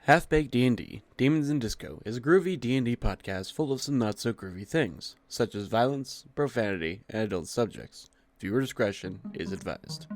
Half-Baked D&D, Demons and Disco, is a groovy D&D podcast full of some not-so-groovy things, such as violence, profanity, and adult subjects. Viewer discretion is advised.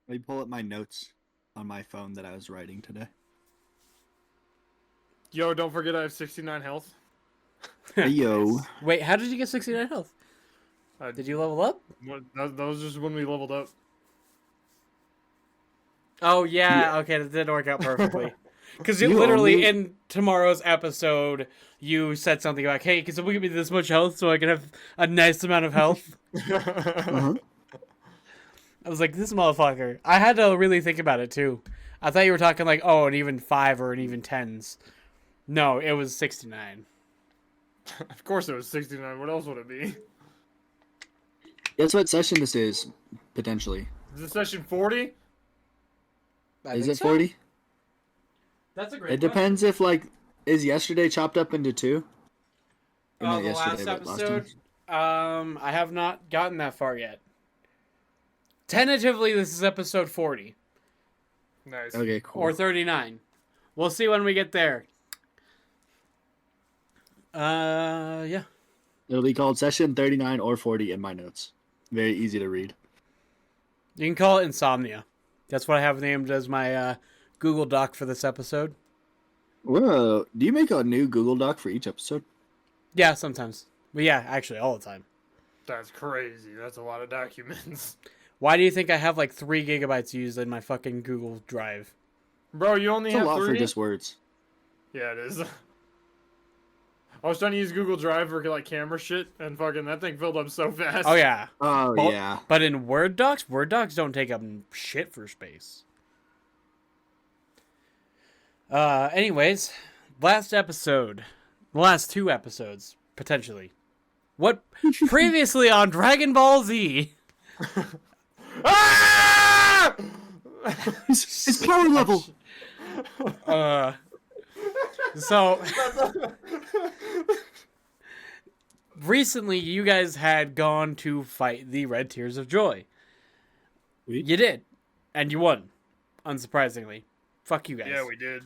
Let me pull up my notes on my phone that I was writing today. Yo, don't forget I have 69 health. Hey, yo. Wait, how did you get 69 health? Did you level up? That was just when we leveled up. Oh, yeah, okay, that didn't work out perfectly. Because You literally only- in tomorrow's episode, you said something like, hey, can someone give me this much health so I can have a nice amount of health? Uh-huh. I was like, this motherfucker. I had to really think about it, too. I thought you were talking like, oh, an even 5 or an even 10s. No, it was 69. Of course it was 69. What else would it be? Guess what session this is, potentially? Is this session 40? Is it 40? That's a great It depends if, is yesterday chopped up into two? Or not the yesterday, last but episode, time. I have not gotten that far yet. Tentatively, this is episode 40. Nice. Okay, cool. Or 39. We'll see when we get there. Yeah. It'll be called session 39 or 40 in my notes. Very easy to read. You can call it Insomnia. That's what I have named as my Google Doc for this episode. Whoa. Do you make a new Google Doc for each episode? Yeah, sometimes. But yeah, actually, all the time. That's crazy. That's a lot of documents. Why do you think I have like 3 gigabytes used in my fucking Google Drive? Bro, you only It's a have lot 3? for just words. Yeah, it is. I was trying to use Google Drive for like camera shit, and fucking that thing filled up so fast. Oh, yeah. Oh, But- yeah. But in Word docs don't take up shit for space. Anyways, last episode. The last 2 episodes, potentially. What previously on Dragon Ball Z. Ah! His power level! So recently you guys had gone to fight the Red Tears of Joy. You did. And you won. Unsurprisingly. Fuck you guys. Yeah, we did.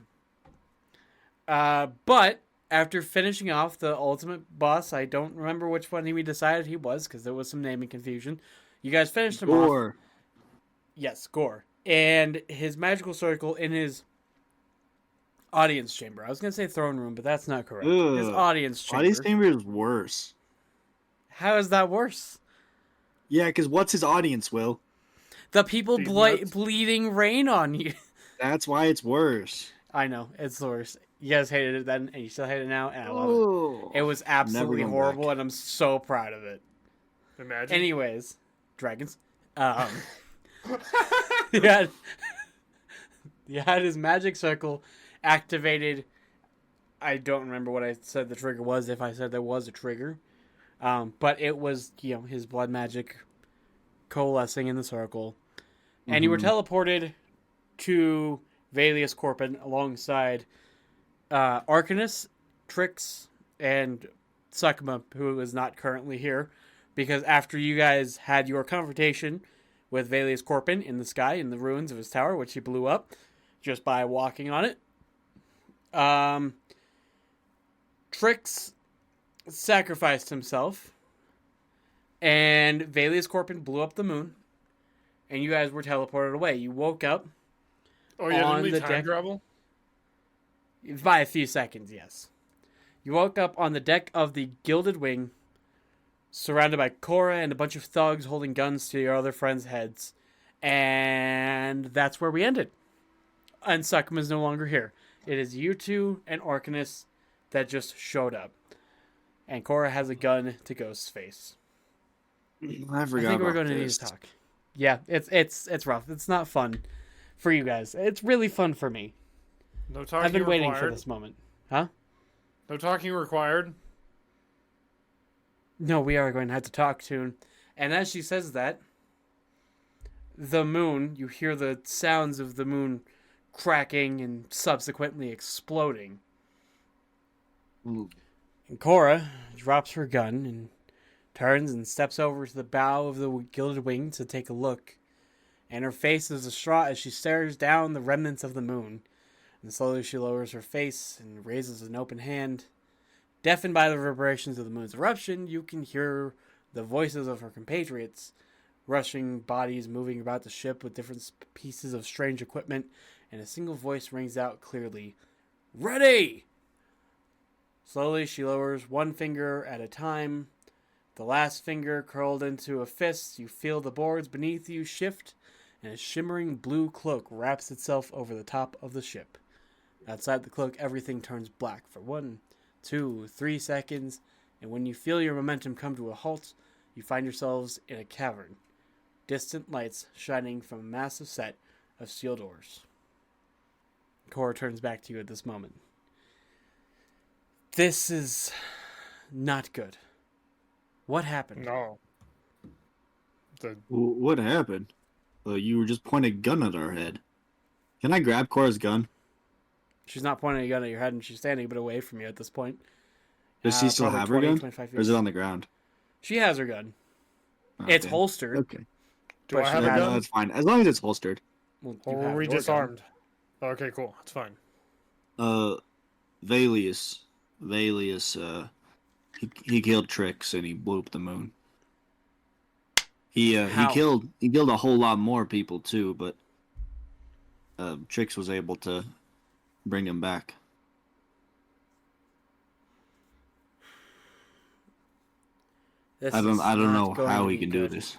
But after finishing off the ultimate boss, I don't remember which one we decided he was because there was some naming confusion. You guys finished him off. Or Yes, Gore. And his magical circle in his audience chamber. I was going to say throne room, but that's not correct. His Ugh. audience chamber. audience chamber is worse. How is that worse? Yeah, because what's his audience, Will? The people These nuts. bleeding rain on you. That's why it's worse. I know, it's the worst. You guys hated it then, and you still hate it now, and I love Oh. it. It was absolutely going horrible, back. and I'm so proud of it. Imagine. Anyways, dragons. He had his magic circle activated. I don't remember what I said the trigger was, if I said there was a trigger. But it was, his blood magic coalescing in the circle. And you were teleported to Vaelius Corpin alongside Arcanus, Trix, and Sakuma, who is not currently here. Because after you guys had your confrontation with Vaelius Corpin in the sky, in the ruins of his tower, which he blew up just by walking on it, Trix sacrificed himself, and Vaelius Corpin blew up the moon, and you guys were teleported away. You woke up Oh yeah, on didn't we the time deck- travel? by a few seconds, yes. You woke up on the deck of the Gilded Wing, surrounded by Korra and a bunch of thugs holding guns to your other friends' heads. And that's where we ended. And Sakuma's no longer here. It is you two and Arcanus that just showed up. And Cora has a gun to Ghost's face. I I forgot think we're about going to need this. to talk. Yeah, it's rough. It's not fun for you guys. It's really fun for me. No talking I've been waiting for required. this moment. Huh? No talking required. No, we are going to have to talk soon. And as she says that, the moon, you hear the sounds of the moon cracking and subsequently exploding. Ooh. And Cora drops her gun and turns and steps over to the bow of the gilded wing to take a look. And her face is distraught as she stares down the remnants of the moon. And slowly she lowers her face and raises an open hand. Deafened by the reverberations of the moon's eruption, you can hear the voices of her compatriots, rushing bodies moving about the ship with different pieces of strange equipment, and a single voice rings out clearly, "Ready!" Slowly she lowers one finger at a time. The last finger curled into a fist, you feel the boards beneath you shift, and a shimmering blue cloak wraps itself over the top of the ship. Outside the cloak, everything turns black for 1, 2, 3 seconds, and when you feel your momentum come to a halt, you find yourselves in a cavern. Distant lights shining from a massive set of steel doors. Cora turns back to you at this moment. This is not good. What happened? No. What happened? You were just pointing a gun at our head. Can I grab Cora's gun? She's not pointing a gun at your head, and she's standing a bit away from you at this point. Does she still Probably have her 20, gun? 25 feet. Or is it on the ground? She has her gun. Oh, It's damn. holstered. Okay. Do But I she have a has- No, gun? that's fine. As long as it's holstered. Well, you Or have were we your gun. disarmed? Okay, cool. That's fine. Vaelius, he killed Trix and he blew up the moon. He How? killed a whole lot more people too, but Trix was able to bring him back. This I is don't not know going how to he be can good. do this.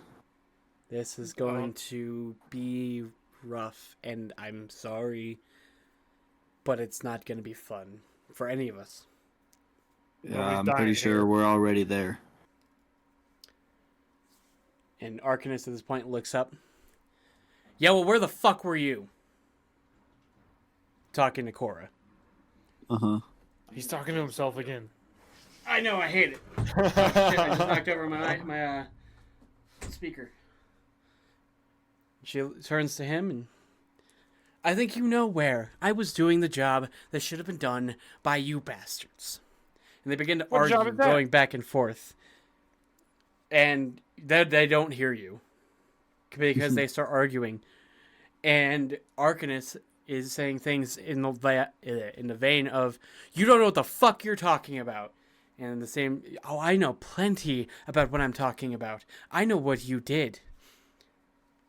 This is going to be rough, and I'm sorry, but it's not going to be fun for any of us. Yeah, Nobody's I'm dying pretty sure here. we're already there. And Arcanus at this point looks up. Yeah, well, where the fuck were you? Talking to Cora. Uh-huh. He's talking to himself again. I know, I hate it. Oh, shit, I just knocked over my speaker. She turns to him and... I think you know where. I was doing the job that should have been done by you bastards. And they begin to What job argue, is that? going back and forth. And they don't hear you. Because they start arguing. And Arcanus is saying things in the vein of, you don't know what the fuck you're talking about. And the same, oh, I know plenty about what I'm talking about. I know what you did.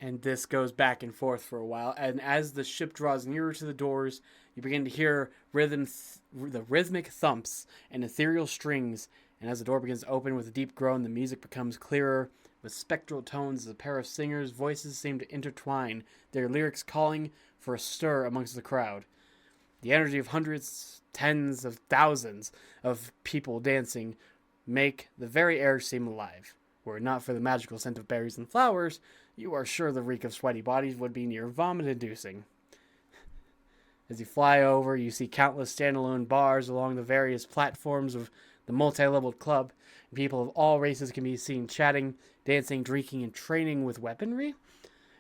And this goes back and forth for a while. And as the ship draws nearer to the doors, you begin to hear the rhythmic thumps and ethereal strings. And as the door begins to open with a deep groan, the music becomes clearer. With spectral tones, a pair of singers' voices seem to intertwine, their lyrics calling for a stir amongst the crowd. The energy of hundreds, tens of thousands of people dancing make the very air seem alive. Were it not for the magical scent of berries and flowers, you are sure the reek of sweaty bodies would be near vomit-inducing. As you fly over, you see countless standalone bars along the various platforms of the multi-leveled club. People of all races can be seen chatting, dancing, drinking, and training with weaponry.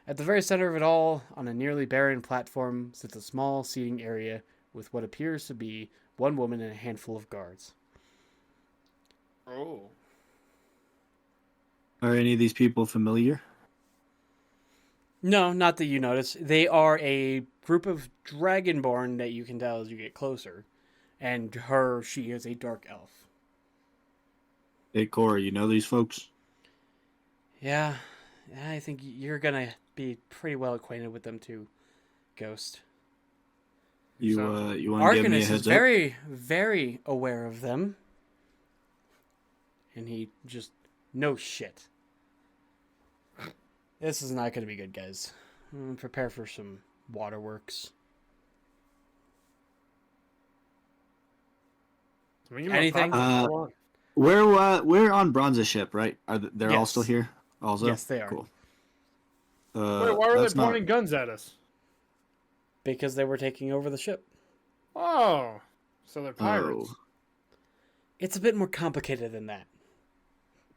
At the very center of it all, on a nearly barren platform, sits a small seating area with what appears to be one woman and a handful of guards. Oh. Are any of these people familiar? No, not that you notice. They are a group of dragonborn that you can tell as you get closer. And she is a dark elf. Hey, Cora, you know these folks? Yeah, I think you're gonna be pretty well acquainted with them too, Ghost. You So- you want to give me a Arcanus is heads up? very, very aware of them. And he just, no shit. This is not going to be good, guys. Prepare for some waterworks. I mean, give me Anything? a thought. We're on Bronze's ship, right? They're all Yes. still here? Also? Yes, they are. Cool. Wait, why were they that's not- pointing guns at us? Because they were taking over the ship. Oh, so they're pirates. Oh. It's a bit more complicated than that.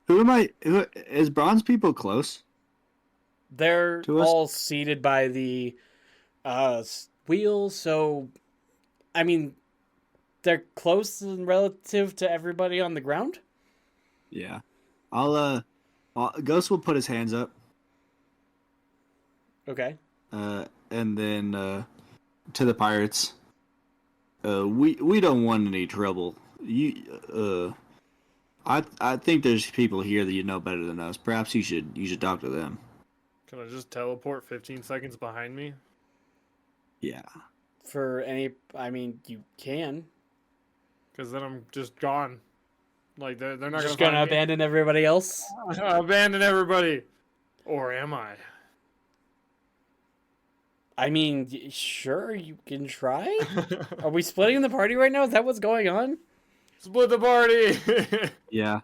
Is Bronze people close? They're To us? all seated by the wheel, so I mean, they're close and relative to everybody on the ground. Yeah. Ghost will put his hands up, Okay. and then to the pirates. We don't want any trouble. I think there's people here that you know better than us. Perhaps you should talk to them. Can I just teleport 15 seconds behind me? Yeah. I mean, you can. Because then I'm just gone. Like, they're not Just gonna gonna find me. abandon everybody else. Abandon everybody. Or am I? I mean, sure, you can try. Are we splitting the party right now? Is that what's going on? Split the party! Yeah.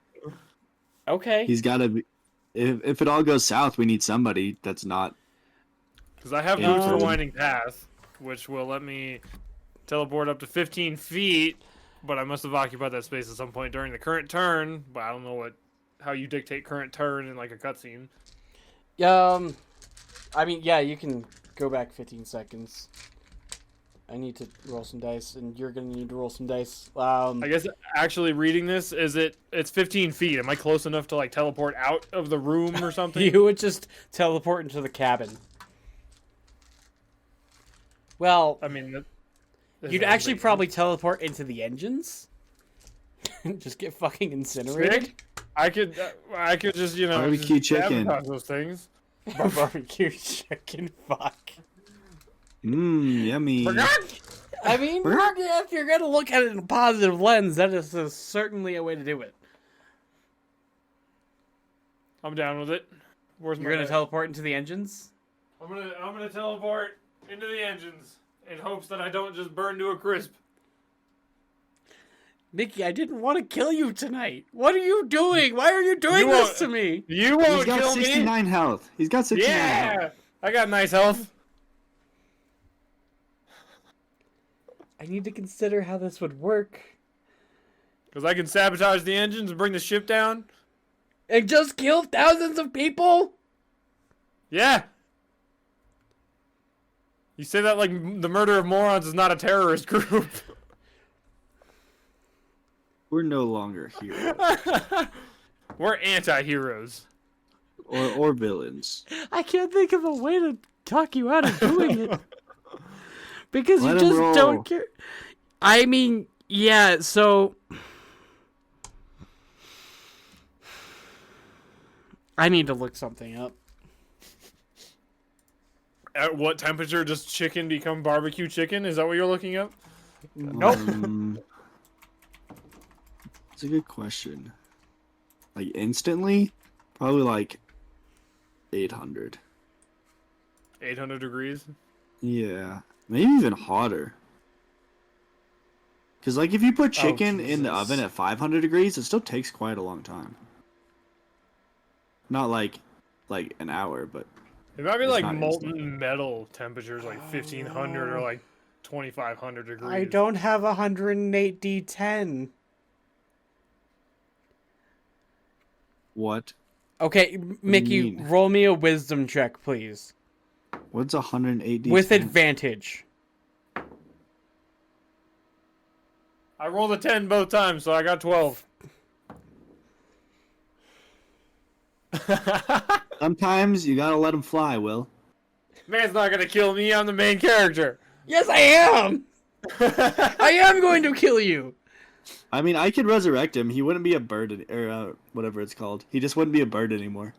Okay. He's got to be. If it all goes south, we need somebody that's not. Because I have Yeah. Boots for Winding Path, which will let me teleport up to 15 feet, but I must have occupied that space at some point during the current turn, but I don't know how you dictate current turn in like a cutscene. I mean, yeah, you can go back 15 seconds. I need to roll some dice, and you're gonna need to roll some dice. I guess actually reading this, it's 15 feet. Am I close enough to like teleport out of the room or something? You would just teleport into the cabin. Well, I mean, you'd actually probably teleport into the engines. Just get fucking incinerated. Sick. I could just Barbecue just chicken. sabotage those things. Barbecue chicken. Fuck. Yummy. I mean, if you're gonna look at it in a positive lens, that is certainly a way to do it. I'm down with it. Where's You're my gonna dice? teleport into the engines. I'm gonna teleport into the engines in hopes that I don't just burn to a crisp. Mickey, I didn't want to kill you tonight. What are you doing? Why are you doing You this won't- to me? You He's won't got kill me. 69 health. He's got 69 health. Yeah, I got nice health. I need to consider how this would work. Because I can sabotage the engines and bring the ship down. And just kill thousands of people? Yeah. You say that like the murder of morons is not a terrorist group. We're no longer heroes We're anti-heroes. or villains. I can't think of a way to talk you out of doing it. Because Let you him just roll. don't care. I mean, yeah, so... I need to look something up. At what temperature does chicken become barbecue chicken? Is that what you're looking up? Nope. That's a good question. Like instantly? Probably like 800. 800 degrees. Yeah. Maybe even hotter. Because like if you put chicken in the Jesus. oven at 500 degrees, it still takes quite a long time. Not like an hour, but It might be It's like not molten metal temperatures, like 1500 or like 2500 degrees. I don't have 108 D10. what? Okay, Mickey, mean? roll me a wisdom check, please. What's 180? With advantage. I rolled a 10 both times, so I got 12. Sometimes you gotta let them fly, Will. Man's not gonna kill me. I'm the main character. Yes, I am! I am going to kill you! I mean, I could resurrect him. He wouldn't be a bird, or whatever it's called. He just wouldn't be a bird anymore.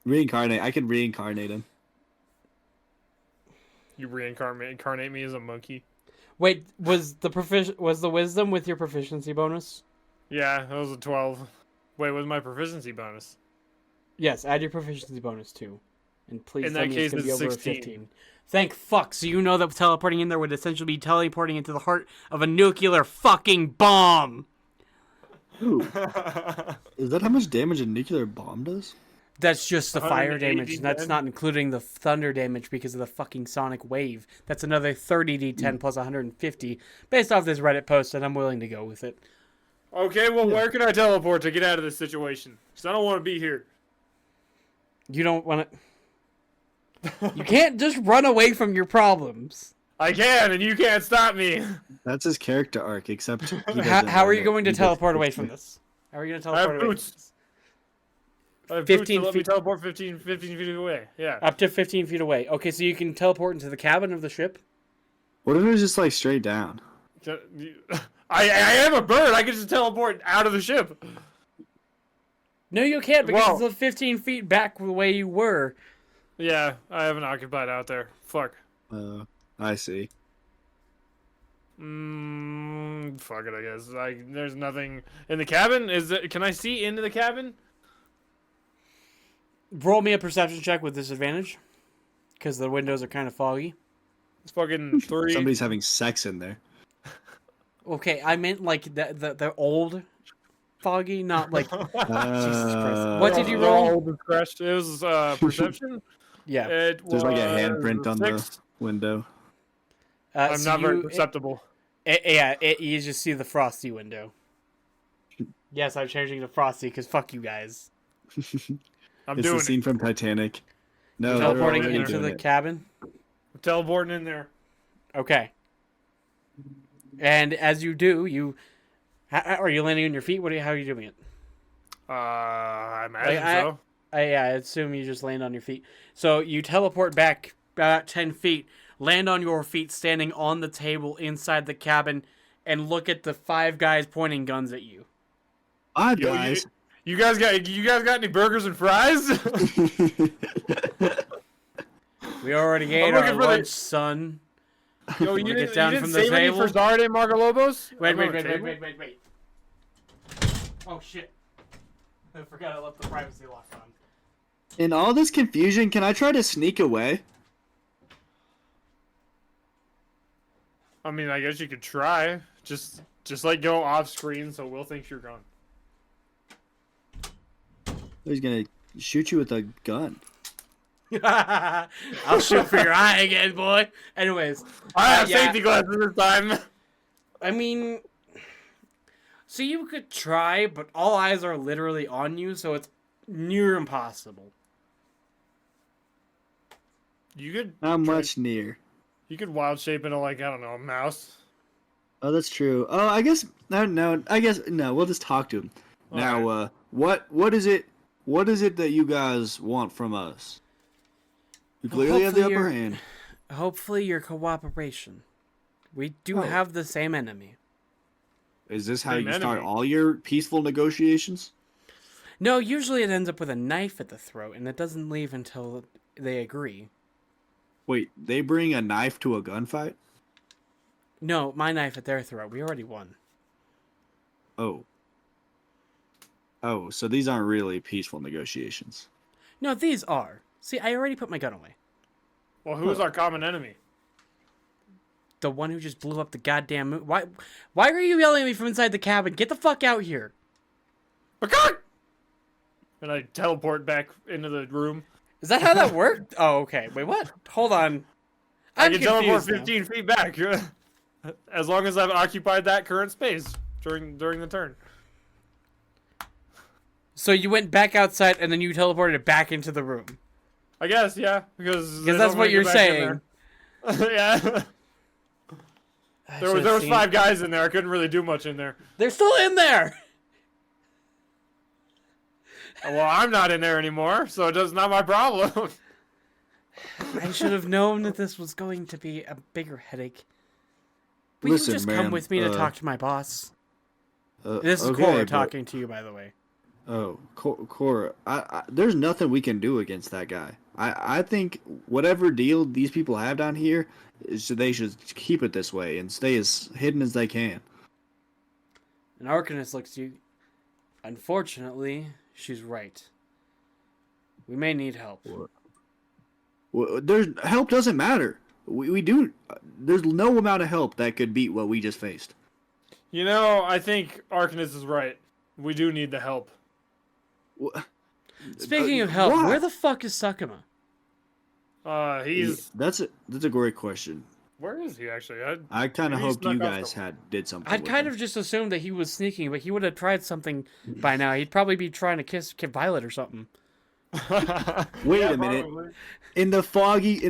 Reincarnate. I could reincarnate him. You reincarnate me as a monkey. Wait, was the wisdom with your proficiency bonus? Yeah, that was a 12. Wait, what's my proficiency bonus? Yes, add your proficiency bonus too. And please In tell that me case, it's going to be it's over 16. 15. Thank fuck. So you know that teleporting in there would essentially be teleporting into the heart of a nuclear fucking bomb. Ooh, is that how much damage a nuclear bomb does? That's just the fire 180 damage. That's D10. not including the thunder damage because of the fucking sonic wave. That's another 30 D10 plus 150 based off this Reddit post, and I'm willing to go with it. Okay, well, where can I teleport to get out of this situation? Because I don't want to be here. You don't want to... You can't just run away from your problems. I can, and you can't stop me. That's his character arc, except he doesn't How are learn you it. going to He just teleport away gets from it. this? How are you going to I have teleport away from boots. this? I have 15 boots to let me feet. teleport 15 feet away. Yeah. Up to 15 feet away. Okay, so you can teleport into the cabin of the ship? What if it was just like straight down? I am a bird. I can just teleport out of the ship. No, you can't because Well- it's the 15 feet back the way you were. Yeah, I haven't occupied out there. Fuck. I see. Fuck it, I guess. Like, there's nothing in the cabin. Can I see into the cabin? Roll me a perception check with disadvantage because the windows are kind of foggy. It's fucking 3. Somebody's having sex in there. Okay, I meant like the old foggy, not like Jesus Christ. What did you They're roll? all old and crushed. It was perception. Yeah, It There's like a was handprint on 6. the window. I'm so not very you- perceptible. you just see the frosty window. Yes, I'm changing to frosty because fuck you guys. I'm It's doing the scene it. from Titanic. No, they're Teleporting already into doing the it. cabin. I'm teleporting in there. Okay. And as you do, are you landing on your feet? How are you doing it? I imagine I- so. I assume you just land on your feet. So you teleport back about 10 feet, land on your feet, standing on the table inside the cabin, and look at the 5 guys pointing guns at you. Odd Yo, guys. You guys got any burgers and fries? We already ate I'm our looking for lunch, son. Yo, Wanna you get didn't, down you from didn't the save any table? for Zarde and Margalobos? Wait. I'm on the table. Wait. Oh, shit. I forgot I left the privacy lock on. In all this confusion, can I try to sneak away? I mean, I guess you could try. Just like go off screen so Will thinks you're gone. He's gonna shoot you with a gun. I'll shoot for your eye again, boy. Anyways, I have yeah. safety glasses this time. I mean, so you could try, but all eyes are literally on you, so it's near impossible. You could How much near? You could wild shape into, like, I don't know, a mouse. Oh, that's true. Oh, I guess no. I guess no. We'll just talk to him All now. What is it? What is it that you guys want from us? You Well, clearly have the hopefully upper you're- hand. Hopefully, your cooperation. We do Oh. have the same enemy. Is this how Same you start enemy. all your peaceful negotiations? No, usually it ends up with a knife at the throat, and it doesn't leave until they agree. Wait, they bring a knife to a gunfight? No, my knife at their throat. We already won. Oh. Oh, so these aren't really peaceful negotiations. No, these are. See, I already put my gun away. Well, who's our common enemy? The one who just blew up the goddamn moon. Why are you yelling at me from inside the cabin? Get the fuck out here. Peacock! And I teleport back into the room. Is that how that worked? Oh, okay. Wait, what? Hold on. I I'm can teleport confused now. 15 feet back. As long as I've occupied that current space during the turn. So you went back outside and then you teleported back into the room. I guess, yeah. Because That's what you're saying. Yeah. There was 5 guys in there. I couldn't really do much in there. They're still in there. Well, I'm not in there anymore, so it's not my problem. I should have known that this was going to be a bigger headache. Will Listen, you just come man, with me to talk to my boss? This is okay, Cora but- talking to you, by the way. Oh, Cora, there's nothing we can do against that guy. I think whatever deal these people have down here, they should keep it this way and stay as hidden as they can. And Arcanist looks to you. Unfortunately, she's right. We may need help. There's help doesn't matter. We do. There's no amount of help that could beat what we just faced. You know, I think Arcanist is right. We do need the help. Speaking of help, why? where the fuck is Sakuma? He's That's a great question. where is he actually? I kind of Maybe he hoped you snuck off guys somewhere. did something. I'd with kind him. of just assumed that he was sneaking, but he would have tried something by now. He'd probably be trying to kiss Violet or something. Wait Yeah, a minute. probably. In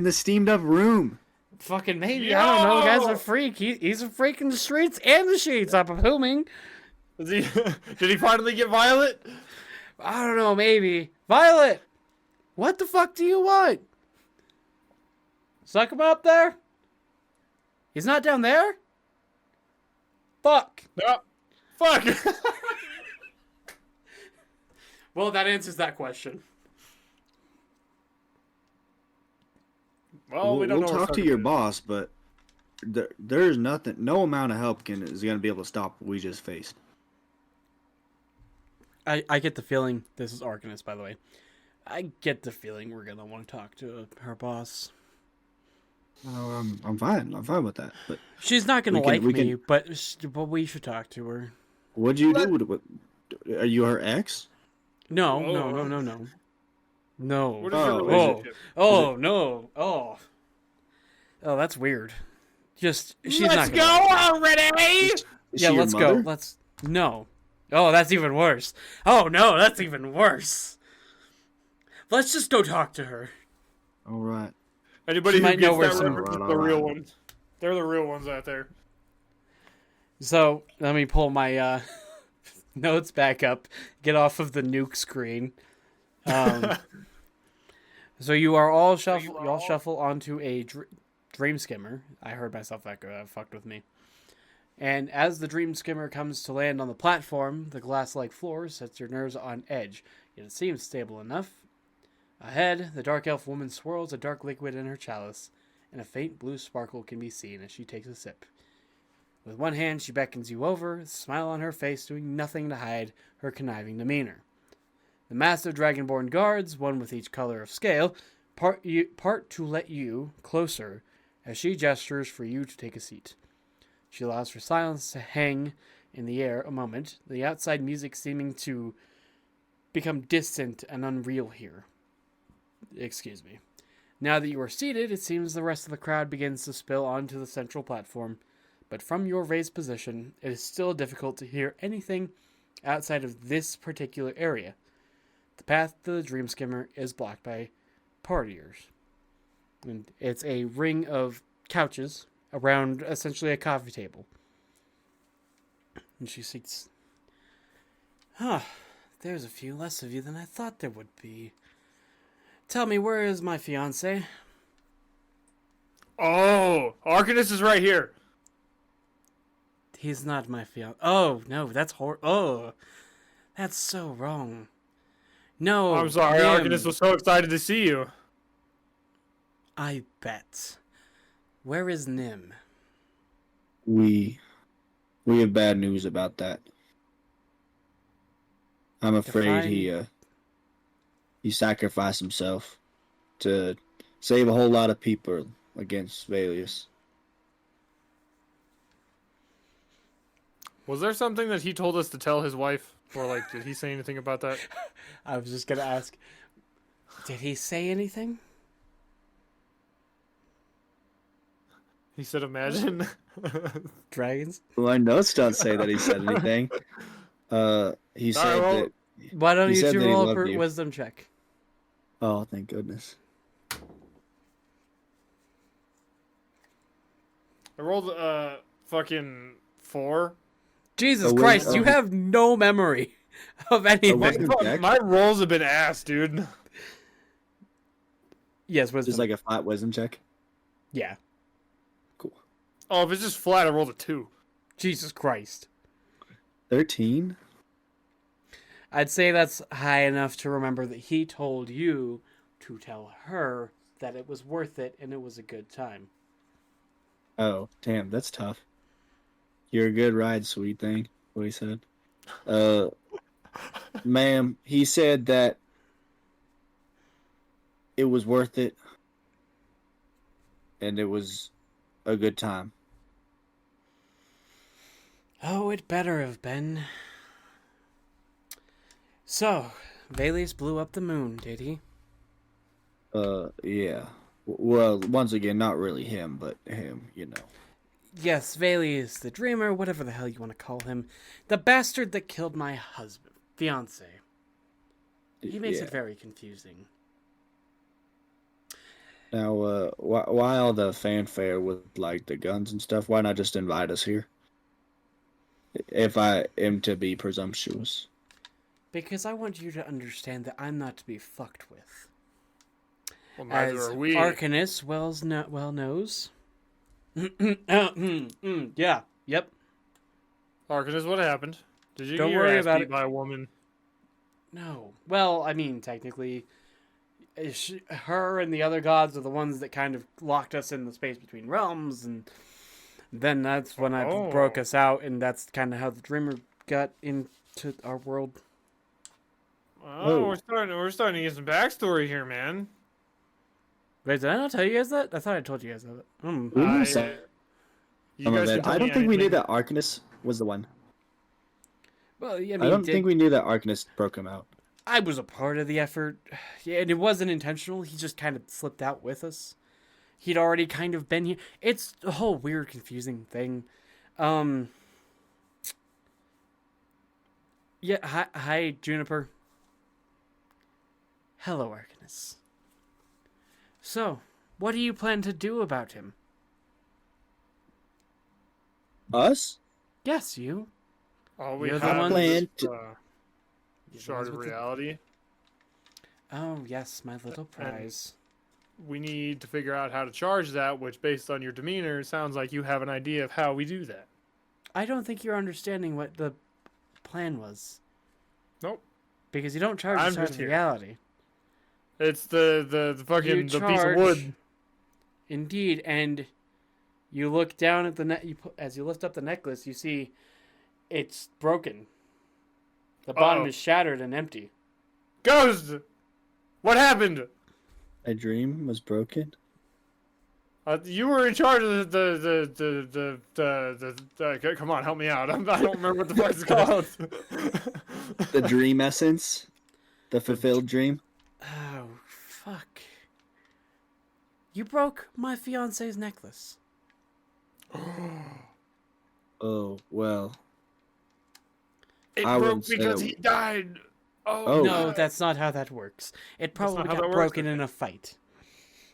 the steamed up room. Fucking maybe. I don't know. The guy's Yo! a freak. He's a freak in the streets and the sheets. I'm assuming. Is he? Did he finally get Violet? I don't know. Maybe. Violet! What the fuck do you want? Suck him up there? He's not down there? Fuck. No. Fuck. Well, that answers that question. Well, we don't we'll know. where talk to Sakuma your is. boss, but there's nothing. No amount of help is going to be able to stop what we just faced. I get the feeling, this is Arcanist, by the way. I get the feeling we're going to want to talk to her boss. I'm fine. I'm fine with that. But She's not going to We can- like we me, can- but we should talk to her. what'd you do? Are you her ex? No, Whoa. no. No. What is Oh, your is relationship? Oh, no. Oh. Oh, that's weird. Just, she's Let's not go gonna already. Is Yeah, she your let's go. mother? Let's, no. Oh, that's even worse. Oh, no, that's even worse. Let's just go talk to her. All right. Anybody She who might know gets where that some- reference is the Alright. real ones. They're the real ones out there. So, let me pull my notes back up, get off of the nuke screen. So you are all shuffle onto a dream skimmer. I heard myself that fucked with me. And as the dream skimmer comes to land on the platform, the glass-like floor sets your nerves on edge. Yet it seems stable enough. Ahead, the dark elf woman swirls a dark liquid in her chalice, and a faint blue sparkle can be seen as she takes a sip. With one hand, she beckons you over, a smile on her face doing nothing to hide her conniving demeanor. The massive dragonborn guards, one with each color of scale, part to let you closer as she gestures for you to take a seat. She allows for silence to hang in the air a moment, the outside music seeming to become distant and unreal here. Excuse me. Now that you are seated, it seems the rest of the crowd begins to spill onto the central platform, but from your raised position, it is still difficult to hear anything outside of this particular area. The path to the dream skimmer is blocked by partiers. And it's a ring of couches around essentially a coffee table. And she sits. There's a few less of you than I thought there would be. Tell me, where is my fiancé? Oh, Arcanist is right here. He's not my fiancé. Oh, no, that's Oh, that's so wrong. No, I'm sorry, Nim. Arcanist was so excited to see you. I bet. Where is Nim? We have bad news about that. I'm afraid he sacrificed himself to save a whole lot of people against Vaelius. Was there something that he told us to tell his wife? Or, like, did he say anything about that? I was just gonna ask. Did he say anything? He said, imagine. Dragons? My notes don't say that he said anything. He said well, that. Why don't He you said two that he roll a loved you. wisdom check? Oh, thank goodness. I rolled fucking 4. Jesus A Christ, wis- you have no memory of anything. wisdom check? My rolls have been ass, dude. Yes, wisdom. Just like a flat wisdom check. Yeah. Cool. Oh, if it's just flat, I rolled a 2. Jesus Christ. 13. I'd say that's high enough to remember that he told you to tell her that it was worth it and it was a good time. Oh, damn, that's tough. You're a good ride, sweet thing. What he said. Ma'am, he said that it was worth it and it was a good time. Oh, it better have been. So, Vaelius blew up the moon, did he? Yeah. Well, once again, not really him, but him, you know. Yes, Vaelius the dreamer, whatever the hell you want to call him. The bastard that killed my husband. Fiancé. He makes Yeah. it very confusing. Now, why all the fanfare with like the guns and stuff? Why not just invite us here? If I am to be presumptuous. Because I want you to understand that I'm not to be fucked with. Well, neither As are we. Arcanus well knows. Yeah, yep. Arcanus, what happened? Did you Don't get your worry ass about beat it. by a woman? No. Well, I mean, technically, her and the other gods are the ones that kind of locked us in the space between realms, and then that's when I broke us out, and that's kind of how the Dreamer got into our world. Oh, Whoa. we're starting to get some backstory here, man. Wait, did I not tell you guys that? I thought I told you guys that. We knew I- some You of guys it. can tell I me don't think we knew anything. that Arcanus was the one. Well, I mean, I don't think we knew that Arcanus broke him out. I was a part of the effort. Yeah, and it wasn't intentional. He just kind of slipped out with us. He'd already kind of been here. It's a whole weird, confusing thing. Yeah, hi, Juniper. Hello, Arcanus. So, what do you plan to do about him? Us? Yes, you. All we You're the have ones- is this, You're the shard ones of with the- reality. Oh, yes, my little prize. We need to figure out how to charge that, which, based on your demeanor, sounds like you have an idea of how we do that. I don't think you're understanding what the plan was. Nope. Because you don't charge I'm the shard just of here. reality. It's the fucking You the piece of charge- wood. Indeed, and you look down at the net. As you lift up the necklace, you see it's broken. The bottom Uh-oh. is shattered and empty. Ghost! What happened? My dream was broken. You were in charge of the come on, help me out. I don't remember what the fuck it's called. The dream essence. The fulfilled dream. Oh, fuck. You broke my fiance's necklace. Oh, well. It I broke wouldn't say because that- he died. Oh, Oh. No, God. that's not how that works. It probably not how got that works, broken okay. in a fight.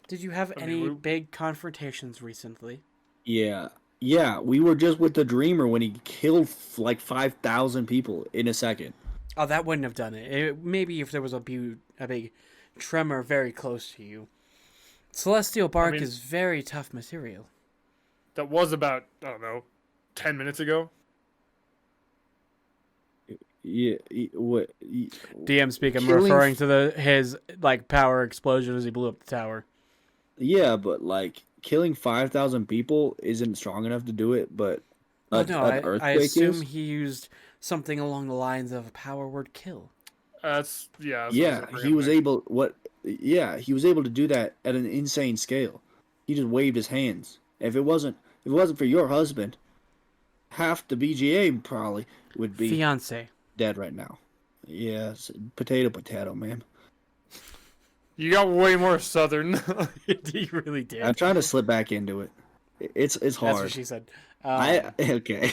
Did you have I mean, any we- big confrontations recently? Yeah. Yeah, we were just with the dreamer when he killed like 5,000 people in a second. Oh, that wouldn't have done it. Maybe if there was a big tremor very close to you. Celestial bark mean- is very tough material. That was about, I don't know, 10 minutes ago. Yeah, what? DM speak. I'm Killing referring to his power explosion as he blew up the tower. Yeah, but like killing 5,000 people isn't strong enough to do it. But Oh, an no, I earthquake assume is. he used something along the lines of a power word kill. That's what I Yeah, gonna bring he up was next. able. What? Yeah, he was able to do that at an insane scale. He just waved his hands. If it wasn't for your husband, half the BGA probably would be Fiance. dead right now. Yeah, potato, man. You got way more southern. He really did. I'm trying to slip back into it. It's That's what hard. she said. Okay.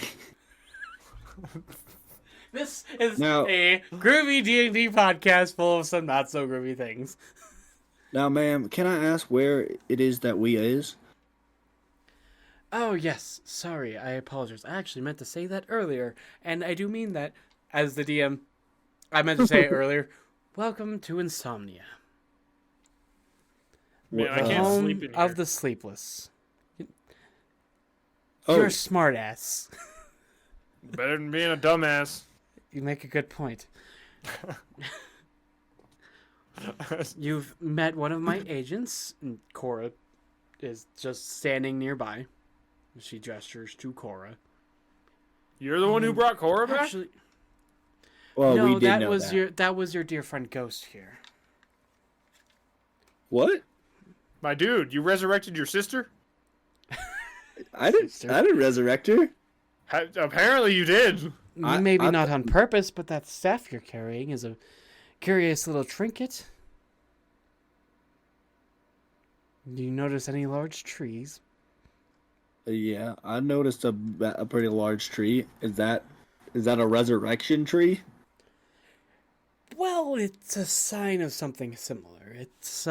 This is Now- a groovy D&D podcast full of some not so groovy things. Now, ma'am, can I ask where it is that we is? Oh, yes. Sorry, I apologize. I actually meant to say that earlier, and I do mean that as the DM. I meant to say it earlier. Welcome to Insomnia, Man, I Uh, can't home sleep in here. of the sleepless. Oh, You're a smart ass. Better than being a dumbass. You make a good point. You've met one of my agents, and Cora is just standing nearby. She gestures to Cora. You're the one who brought Cora back? Actually, well, no, we did that know was that. that was your dear friend Ghost here. What? My dude, you resurrected your sister? sister. I didn't resurrect her. Apparently you did. Maybe not on purpose, but that staff you're carrying is a curious little trinket. Do you notice any large trees? Yeah, I noticed a pretty large tree. Is that a resurrection tree? Well, it's a sign of something similar. It's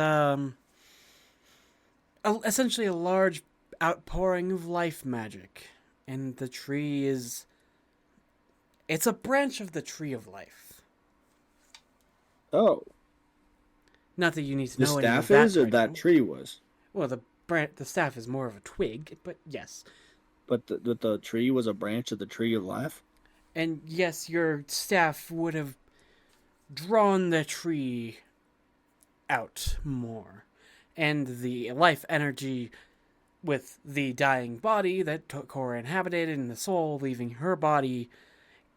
essentially a large outpouring of life magic, and the tree is it's a branch of the tree of life. Oh, Not that you need to the know any of staff that is, or right that now. tree was, Well, the staff is more of a twig, but yes. but the tree was a branch of the tree of life. And yes, your staff would have drawn the tree out more. And the life energy with the dying body that Cora inhabited and the soul leaving her body,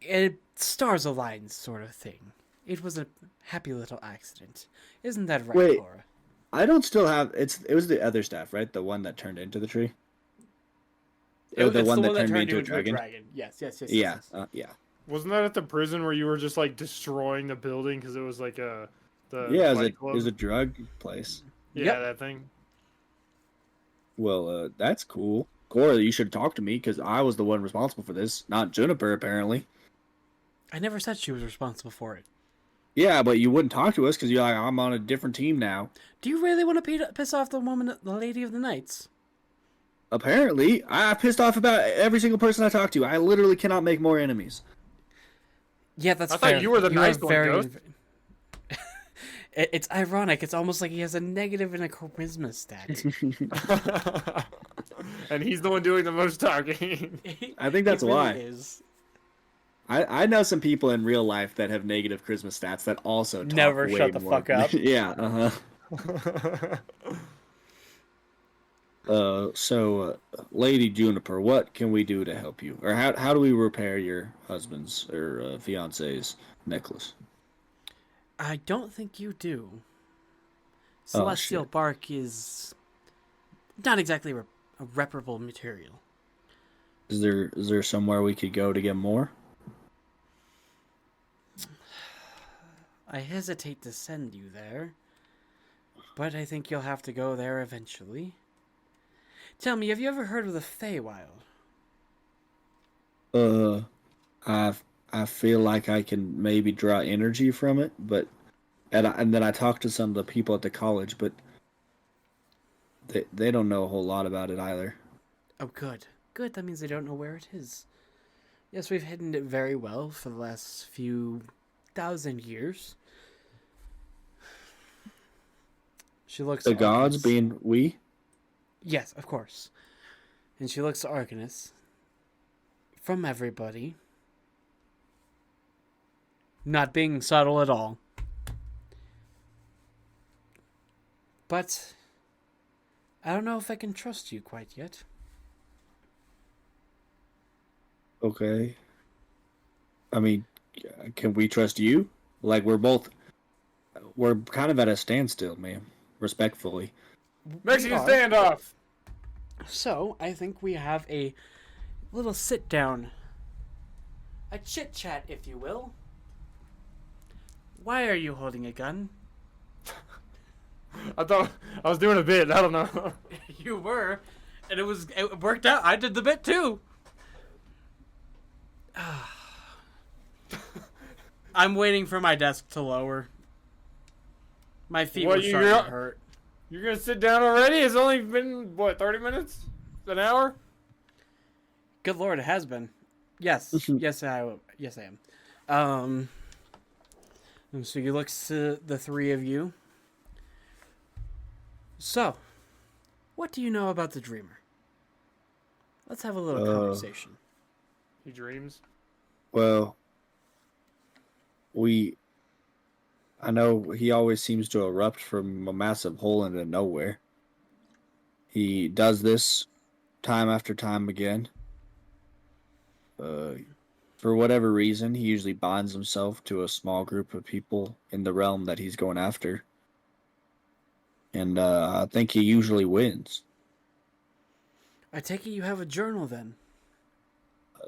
it stars aligned sort of thing. It was a happy little accident. Isn't that right, Wait, Cora? I don't still have it was the other staff, right? The one that turned into the tree. Or the It's one the that turned me into a into dragon. Yes, yes, yes, Yeah, yes. yeah. Wasn't that at the prison where you were just like destroying the building because it was like the Yeah, fight it club? was a drug place. Yeah, Yep. that thing. Well, that's cool. Cora, you should talk to me because I was the one responsible for this, not Juniper, apparently. I never said she was responsible for it. Yeah, but you wouldn't talk to us because you're like, I'm on a different team now. Do you really want to piss off the Lady of the Nights? Apparently, I pissed off about every single person I talked to. I literally cannot make more enemies. Yeah, that's I fair. thought you were the nice one, Ghost. It's ironic. It's almost like he has a negative and a charisma stat. And he's the one doing the most talking. I think that's He really why. is. I know some people in real life that have negative charisma stats that also talk Never way shut the more. fuck up. Yeah, So, Lady Juniper, what can we do to help you? Or how do we repair your husband's or fiance's necklace? I don't think you do. Oh, Celestial shit. bark is not exactly a reparable material. Is there somewhere we could go to get more? I hesitate to send you there, but I think you'll have to go there eventually. Tell me, have you ever heard of the Feywild? I feel like I can maybe draw energy from it, but and then I talked to some of the people at the college, but they don't know a whole lot about it either. Oh, good. Good, that means they don't know where it is. Yes, we've hidden it very well for the last few thousand years. She looks The at gods Arcanus. being we? Yes, of course. And she looks to Arcanus. From everybody. Not being subtle at all. But I don't know if I can trust you quite yet. Okay. I mean, can we trust you? Like we're kind of at a standstill, ma'am. Respectfully. Mexican are. standoff. So, I think we have a little sit down. A chit chat, if you will. Why are you holding a gun? I thought I was doing a bit. I don't know. You were, and it worked out. I did the bit too. I'm waiting for my desk to lower. My feet What, were starting to hurt. You're gonna sit down already? It's only been what, 30 minutes? An hour? Good lord, it has been. Yes, yes, I am. And so you look to the three of you. So, what do you know about the dreamer? Let's have a little conversation. He dreams. Well, I know he always seems to erupt from a massive hole into nowhere. He does this time after time again. For whatever reason, he usually binds himself to a small group of people in the realm that he's going after. And I think he usually wins. I take it you have a journal then.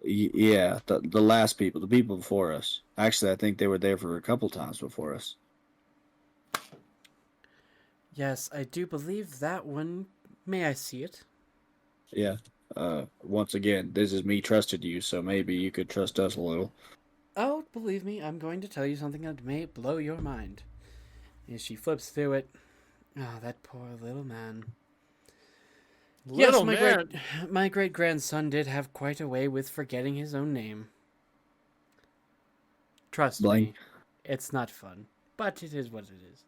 Yeah, the last people, the people before us. Actually, I think they were there for a couple times before us. Yes, I do believe that one. May I see it? Yeah. Once again, this is me trusted you, so maybe you could trust us a little. Oh, believe me, I'm going to tell you something that may blow your mind. As she flips through it. Oh, that poor little man. Little yes, man. my great grandson did have quite a way with forgetting his own name. Trust Blank. me, it's not fun, but it is what it is.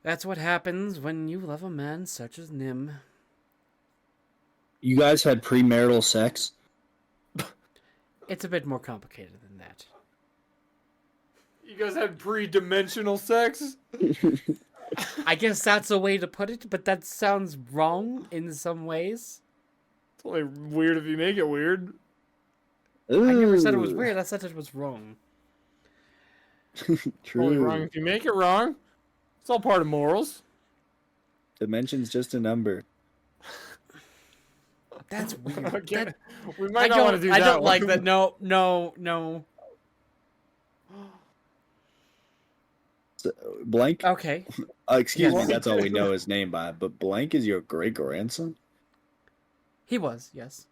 That's what happens when you love a man such as Nim. You guys had premarital sex? It's a bit more complicated than that. You guys had pre-dimensional sex? I guess that's a way to put it, but that sounds wrong in some ways. It's only weird if you make it weird. I never said it was weird, I said it was wrong. True. Only wrong if you make it wrong. It's all part of morals. Dimension's just a number. That's weird. Okay. That, We might not want to do that. I don't like one. that. No. Blank? Okay. Excuse Yes. me, that's all we know his name by. But Blank is your great grandson? He was, yes.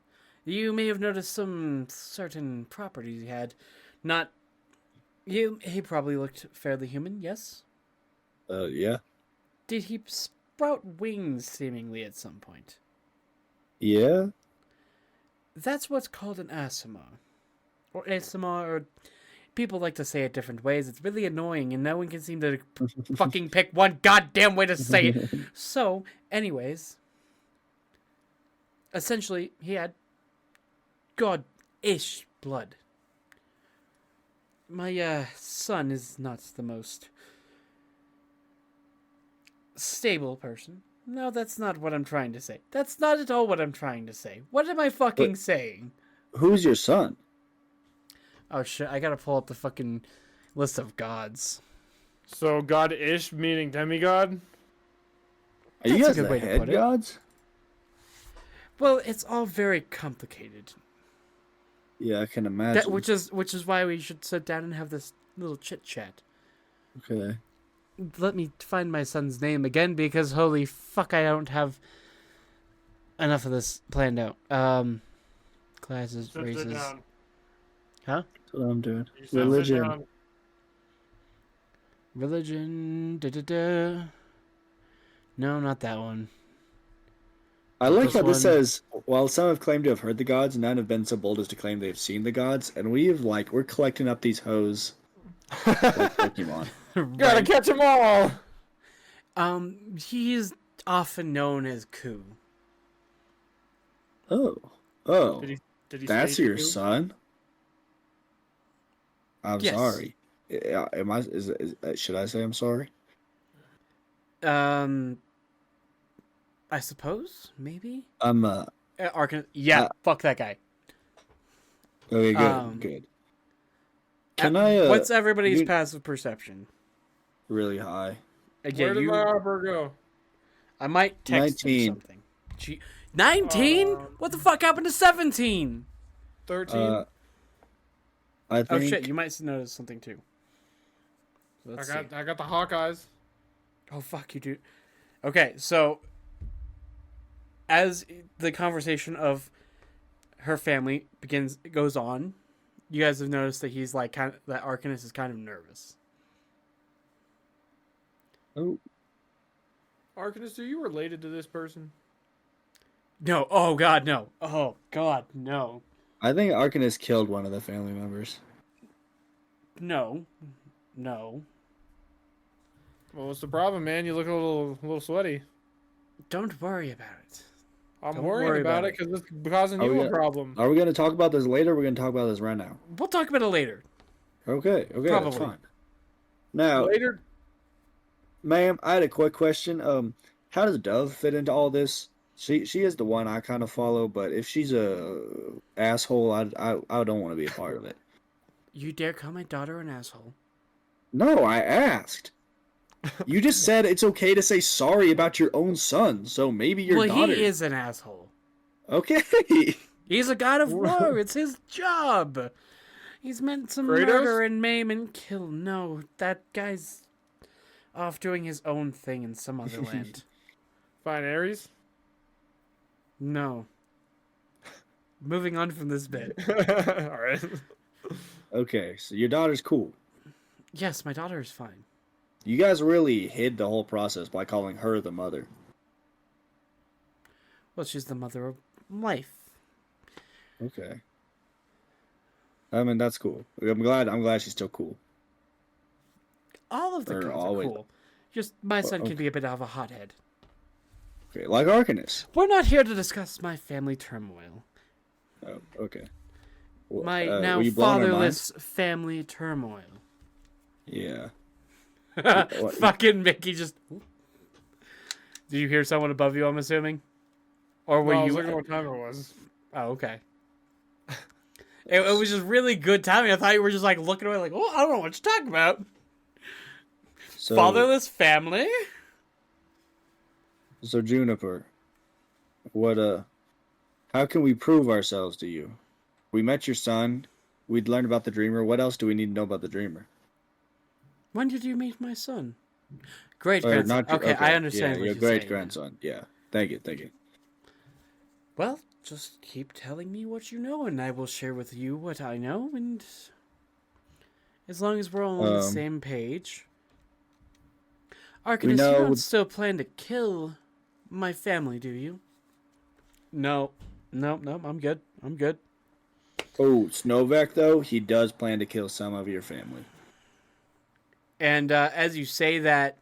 You may have noticed some certain properties he had. Not... He probably looked fairly human, yes? Yeah. Did he sprout wings, seemingly, at some point? Yeah? That's what's called an asima. Or asima, or... People like to say it different ways. It's really annoying, and no one can seem to fucking pick one goddamn way to say it. So, anyways... Essentially, he had... God-ish blood. My, son is not the most... stable person. No, that's not what I'm trying to say. That's not at all what I'm trying to say. What am I fucking saying? Who's your son? Oh shit, I gotta pull up the fucking list of gods. So god-ish meaning demigod? Are you That's a guys good the way to head put it. gods? Well, it's all very complicated. Yeah, I can imagine. That, which is why we should sit down and have this little chit chat. Okay. Let me find my son's name again, because holy fuck, I don't have enough of this planned out. Classes, Sit races. down. Huh? That's what I'm doing. You said sit Religion. down. Religion. Da-da-da. No, not that one. I like This how this one. says, while some have claimed to have heard the gods, none have been so bold as to claim they have seen the gods, and we're collecting up these hoes like Pokemon. Gotta Right. catch them all! He is often known as Ku. Oh. Did he That's state your you? son? I'm Yes. sorry. Am I? Should I say I'm sorry? I suppose, maybe. I'm Yeah, fuck that guy. okay. Good. Good. Can I? What's everybody's you- passive perception? Really high. Where did my arbor go? I might text him 19. something. 19? What the fuck happened to 17? 13? I think. Oh shit, you might notice something too. So let's see. I got the Hawkeyes. Oh fuck, you do. Okay, so as the conversation of her family goes on, you guys have noticed that he's like that Arcanist is kind of nervous. Oh, Arcanist, are you related to this person? No, oh god, no. Oh god, no. I think Arcanist killed one of the family members. No. Well, what's the problem, man? You look a little sweaty. Don't worry about it. I'm Don't worried worry about about it because it's causing Are you we a gonna- problem. Are we going to talk about this later? Or are we going to talk about this right now? We'll talk about it later. Okay, that's Probably. fine. Now, Later, ma'am, I had a quick question. How does Dove fit into all this? She is the one I kind of follow, but if she's a asshole, I don't want to be a part of it. You dare call my daughter an asshole? No, I asked. You just said it's okay to say sorry about your own son, so maybe your Well, daughter. he is an asshole. Okay. He's a god of war. It's his job. He's meant to Kratos? murder and maim and kill. No, that guy's off doing his own thing in some other land. Fine, Ares. No. Moving on from this bit. All right. Okay, so your daughter's cool. Yes, my daughter is fine. You guys really hid the whole process by calling her the mother. Well, she's the mother of life. Okay. I mean, that's cool. I'm glad she's still cool. All of the Or girls always- are cool. Just my son okay. can be a bit of a hothead. Okay, like Arcanus. We're not here to discuss my family turmoil. Oh, okay. Well, My were now you blowing our fatherless family turmoil. minds? Yeah. What- Fucking Mickey just... Did you hear someone above you, I'm assuming? Or were No, I was you... looking at what time it was. Oh, okay. It was just really good timing. I thought you were just like looking away like, oh, I don't know what you're talking about. So, Fatherless family? So Juniper, how can we prove ourselves to you? We met your son. We'd learned about the Dreamer. What else do we need to know about the Dreamer? When did you meet my son? Great Or grandson. not your- Okay, I understand Yeah, what your you're great saying. grandson. Yeah. Thank you. Well, just keep telling me what you know, and I will share with you what I know, and as long as we're all on the same page. Arcanus, you know- don't still plan to kill my family, do you? No. No, I'm good. Oh, Snovak though, he does plan to kill some of your family. And as you say that,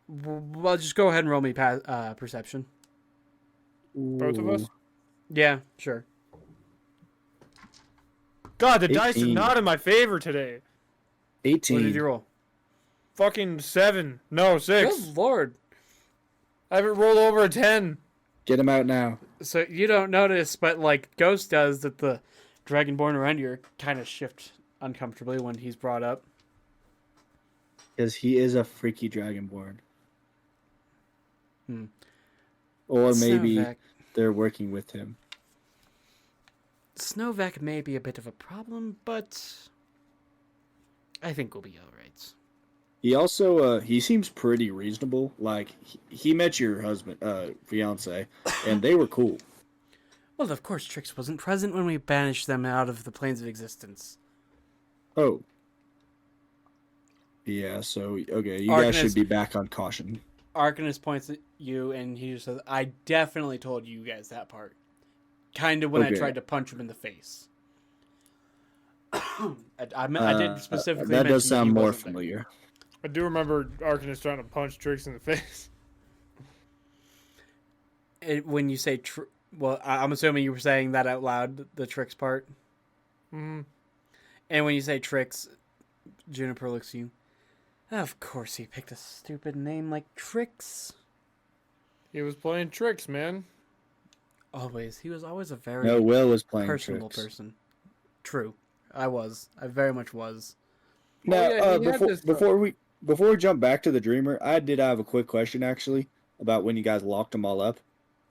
well, just go ahead and roll me perception. Both of us? Yeah, sure. God, the dice are 18. not in my favor today. 18. What did you roll? Fucking 7. No, 6. Good lord. I haven't rolled over a 10. Get him out now. So you don't notice, but like Ghost does, that the Dragonborn around you kind of shift uncomfortably when he's brought up. Because he is a freaky dragonborn. Hmm. Or maybe Snovak. they're working with him. Snovak may be a bit of a problem, but I think we'll be all right. He also, he seems pretty reasonable. Like, he met your husband, fiance, and they were cool. Well, of course, Trix wasn't present when we banished them out of the planes of existence. Oh. Yeah, so, okay, you Arcanus- guys should be back on caution. Arcanus points at you, and he just says, I definitely told you guys that part. Kind of when I Okay. tried to punch him in the face. I did specifically that mention does sound he more wasn't there. familiar. I do remember Arcanus trying to punch Trix in the face. When you say... well, I'm assuming you were saying that out loud, the Trix part. Mm-hmm. And when you say Trix, Juniper looks at you. Of course he picked a stupid name like Trix. He was playing tricks, man. Always. He was always a very No, Will was playing personable tricks. person. True. I was. I very much was. Now, Oh, yeah, he had this, before we jump back to the Dreamer, I did have a quick question actually about when you guys locked them all up.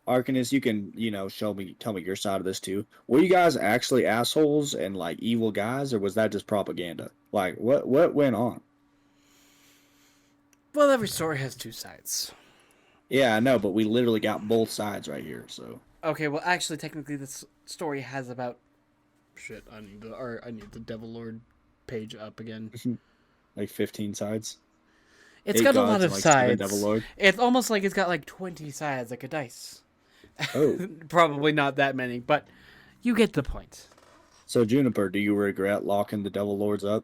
Arcanus, you can tell me your side of this too. Were you guys actually assholes and like evil guys, or was that just propaganda? Like, what went on? Well, every story has two sides. Yeah, I know, but we literally got both sides right here. So Okay, well, actually, technically, this story has about... Shit, I need the Devil Lord page up again. like 15 sides. It's 8 got a gods lot and, of like, 7 sides. Devil Lord. It's almost like it's got like 20 sides, like a dice. Oh, Probably not that many, but you get the point. so Juniper, do you regret locking the Devil Lords up?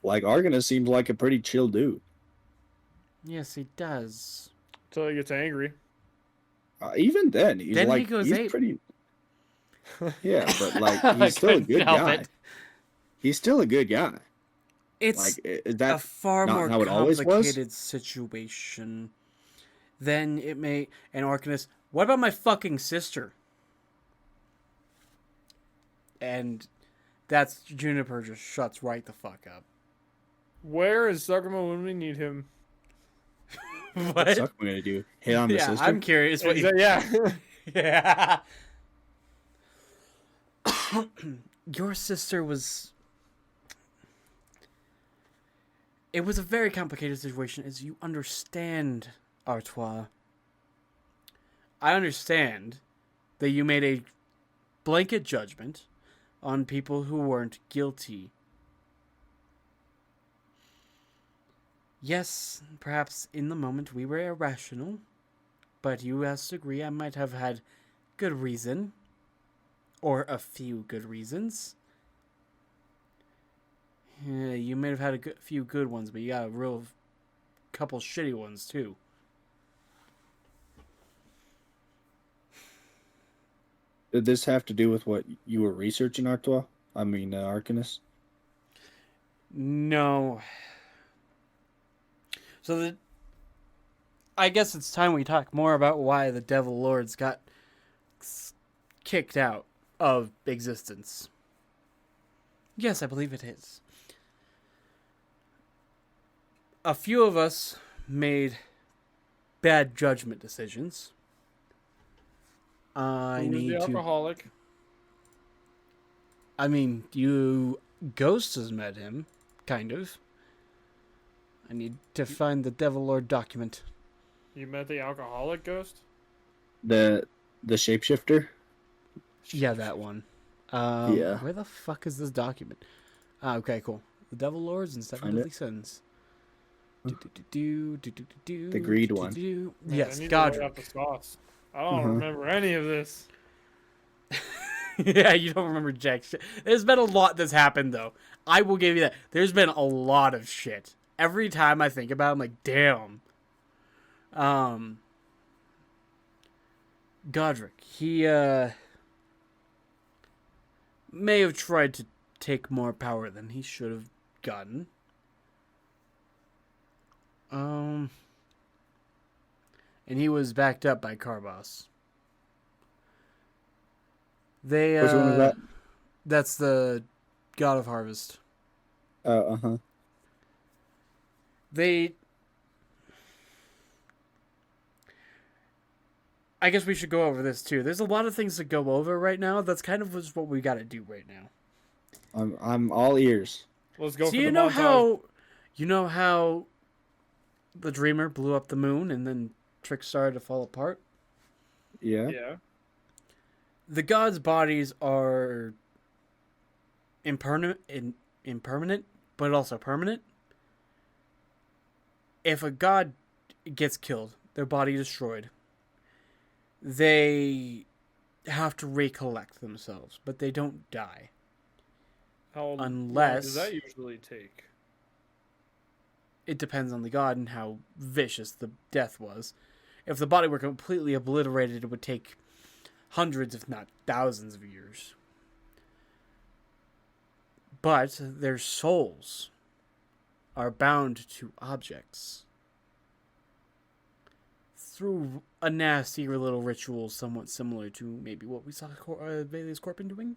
Like, Arcanus seems like a pretty chill dude. Yes, he does. Until he gets angry. Even then, he's Then he like goes he's ape. pretty. Yeah, but like he's still a Couldn't good help guy. it. He's still a good guy. It's Like, is a that far not more how it always was? complicated situation than it may... And Arcanus, what about my fucking sister? And that's... Juniper just shuts right the fuck up. Where is Sakuma when we need him? What's What? Suckman gonna do? Hit on the Yeah, sister? I'm curious what you. Yeah. Yeah. Your sister was. It was a very complicated situation, as you understand, Artois. I understand that you made a blanket judgment on people who weren't guilty. Yes, perhaps in the moment we were irrational, but you must agree I might have had good reason, or a few good reasons. Yeah, you may have had a few good ones, but you got a real couple shitty ones too. Did this have to do with what you were researching, Artois? I mean, Arcanist? No. So I guess it's time we talk more about why the Devil Lords got kicked out of existence. Yes, I believe it is. A few of us made bad judgment decisions. I Who's need the to. alcoholic? I mean, you. Ghost has met him, kind of. I need to find the Devil Lord document. You met the alcoholic ghost? The shapeshifter? Yeah, that one. Yeah. Where the fuck is this document? Okay, cool. The Devil Lords and Seven Find it. Deadly Sins. The greed one. Man, Yes, I need to lay out Godric. the sauce. I don't remember any of this. Yeah, you don't remember jack shit. There's been a lot that's happened, though. I will give you that. There's been a lot of shit. Every time I think about it, I'm like, damn. Godric, he, may have tried to take more power than he should have gotten. And he was backed up by Carbos. They, Which one was that? That's the God of Harvest. Uh-huh. I guess we should go over this too. There's a lot of things to go over right now. That's kind of just what we got to do right now. I'm all ears. Let's go So for you the know montage. how the Dreamer blew up the moon and then Trick started to fall apart? Yeah. Yeah. The gods' bodies are impermanent, but also permanent. If a god gets killed, their body destroyed, they have to recollect themselves, but they don't die. How long Unless- does that usually take? It depends on the god and how vicious the death was. If the body were completely obliterated, it would take hundreds, if not thousands of years. But their souls are bound to objects through a nasty little ritual somewhat similar to maybe what we saw Vaelius Corpin doing.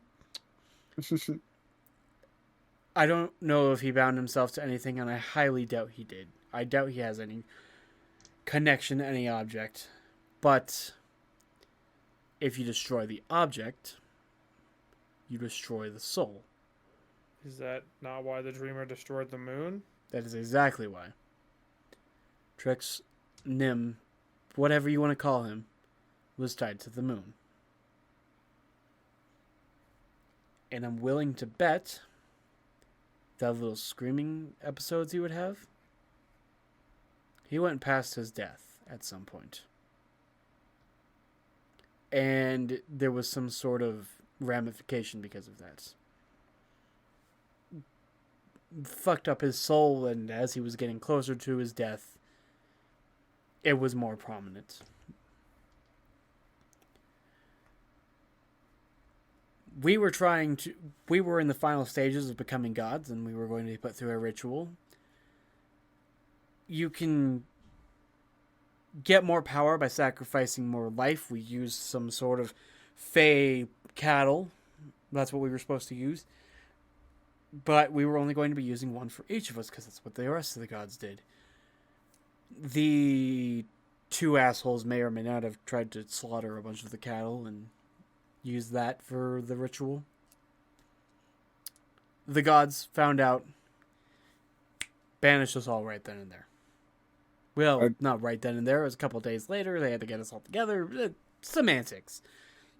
I don't know if he bound himself to anything, and I highly doubt he did. I doubt he has any connection to any object. But if you destroy the object, you destroy the soul. Is that not why the Dreamer destroyed the moon? That is exactly why. Trix, Nim, whatever you want to call him, was tied to the moon. And I'm willing to bet that little screaming episodes he would have, he went past his death at some point. And there was some sort of ramification because of that. Fucked up his soul, and as he was getting closer to his death, it was more prominent. We were in the final stages of becoming gods, and we were going to be put through a ritual. You can get more power by sacrificing more life. We used some sort of fey cattle. That's what we were supposed to use. But we were only going to be using one for each of us, because that's what the rest of the gods did. The two assholes may or may not have tried to slaughter a bunch of the cattle and use that for the ritual. The gods found out, banished us all right then and there. Well, not right then and there. It was a couple days later. They had to get us all together. Semantics.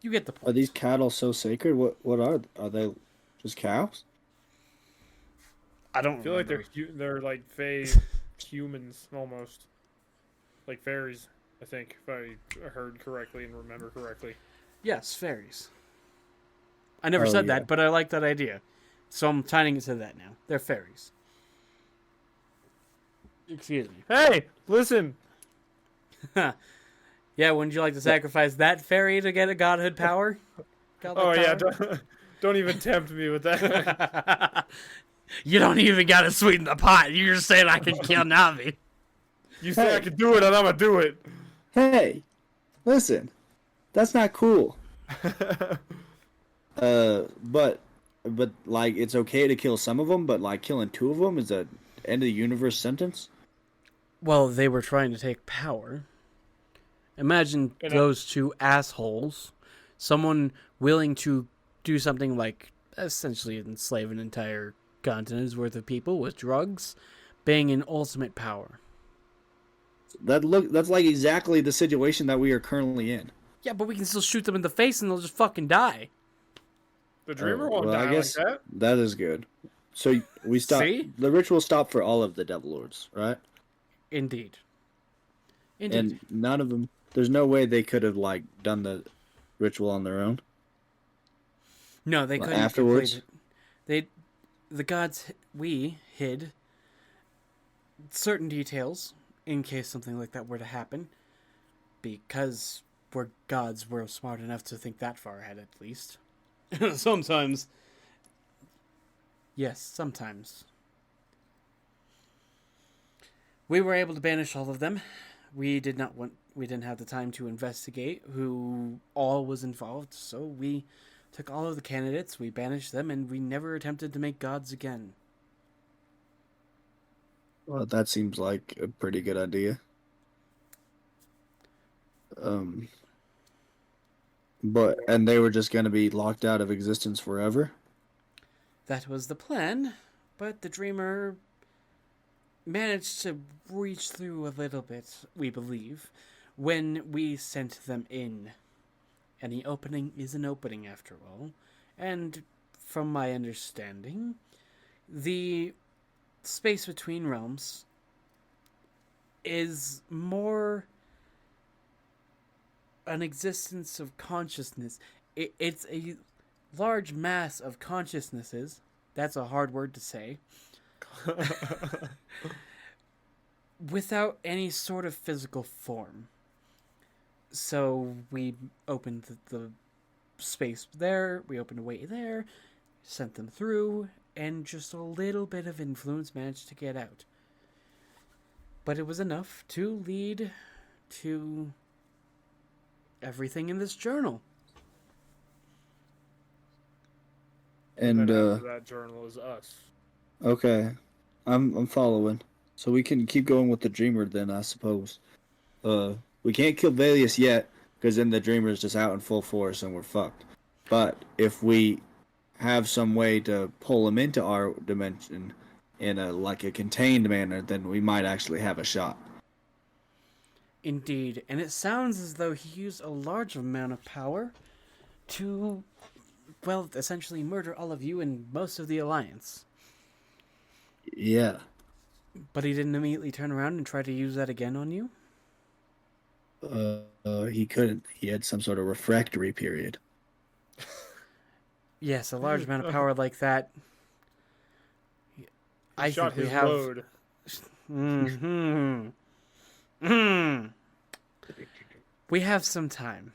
You get the point. Are these cattle so sacred? What are they? Just cows? I don't I feel like remember. they're like fey humans almost, like fairies. I think if I heard correctly and remember correctly. Yes, fairies. I never Oh, said yeah. that, but I like that idea. So I'm tying it to that now. They're fairies. Excuse me. Hey, listen. Yeah, wouldn't you like to sacrifice that fairy to get a godhood power? Oh yeah, Godhood don't even tempt me with that. power? You don't even gotta sweeten the pot. You're just saying I can kill Navi. You say I can do it, and I'm gonna do it. Hey, listen, that's not cool. But like it's okay to kill some of them, but like killing two of them is a end of the universe sentence. Well, they were trying to take power. Imagine And those two assholes. Someone willing to do something like essentially enslave an entire continent's worth of people with drugs, being in ultimate power. That's like exactly the situation that we are currently in. Yeah, but we can still shoot them in the face and they'll just fucking die. the dreamer won't Well, I die guess like that. that is good. So we stop. See? The ritual stopped for all of the Devil Lords, right? Indeed. Indeed. And none of them. There's no way they could have like done the ritual on their own. No, they couldn't afterwards? complete it. The gods, we hid certain details in case something like that were to happen, because we're gods. We're smart enough to think that far ahead, at least. Sometimes. Yes, sometimes. We were able to banish all of them. We didn't have the time to investigate who all was involved, so we took all of the candidates, we banished them, and we never attempted to make gods again. Well, that seems like a pretty good idea. And they were just going to be locked out of existence forever. That was the plan, but the dreamer managed to reach through a little bit, we believe, when we sent them in. Any opening is an opening, after all, and from my understanding, the space between realms is more an existence of consciousness. It's a large mass of consciousnesses. That's a hard word to say. Without any sort of physical form. So we opened the space there, we opened a way there, sent them through, and just a little bit of influence managed to get out. But it was enough to lead to everything in this journal. And then after that journal is us. okay, I'm following. So we can keep going with the dreamer then, I suppose. We can't kill Vaelius yet because then the dreamer is just out in full force and we're fucked. But if we have some way to pull him into our dimension in a contained manner, then we might actually have a shot. Indeed, and it sounds as though he used a large amount of power to, well, essentially murder all of you and most of the Alliance. Yeah. But he didn't immediately turn around and try to use that again on you? He couldn't. He had some sort of refractory period. Yes, a large amount of power like that. I Shot think we his have. load. We have some time.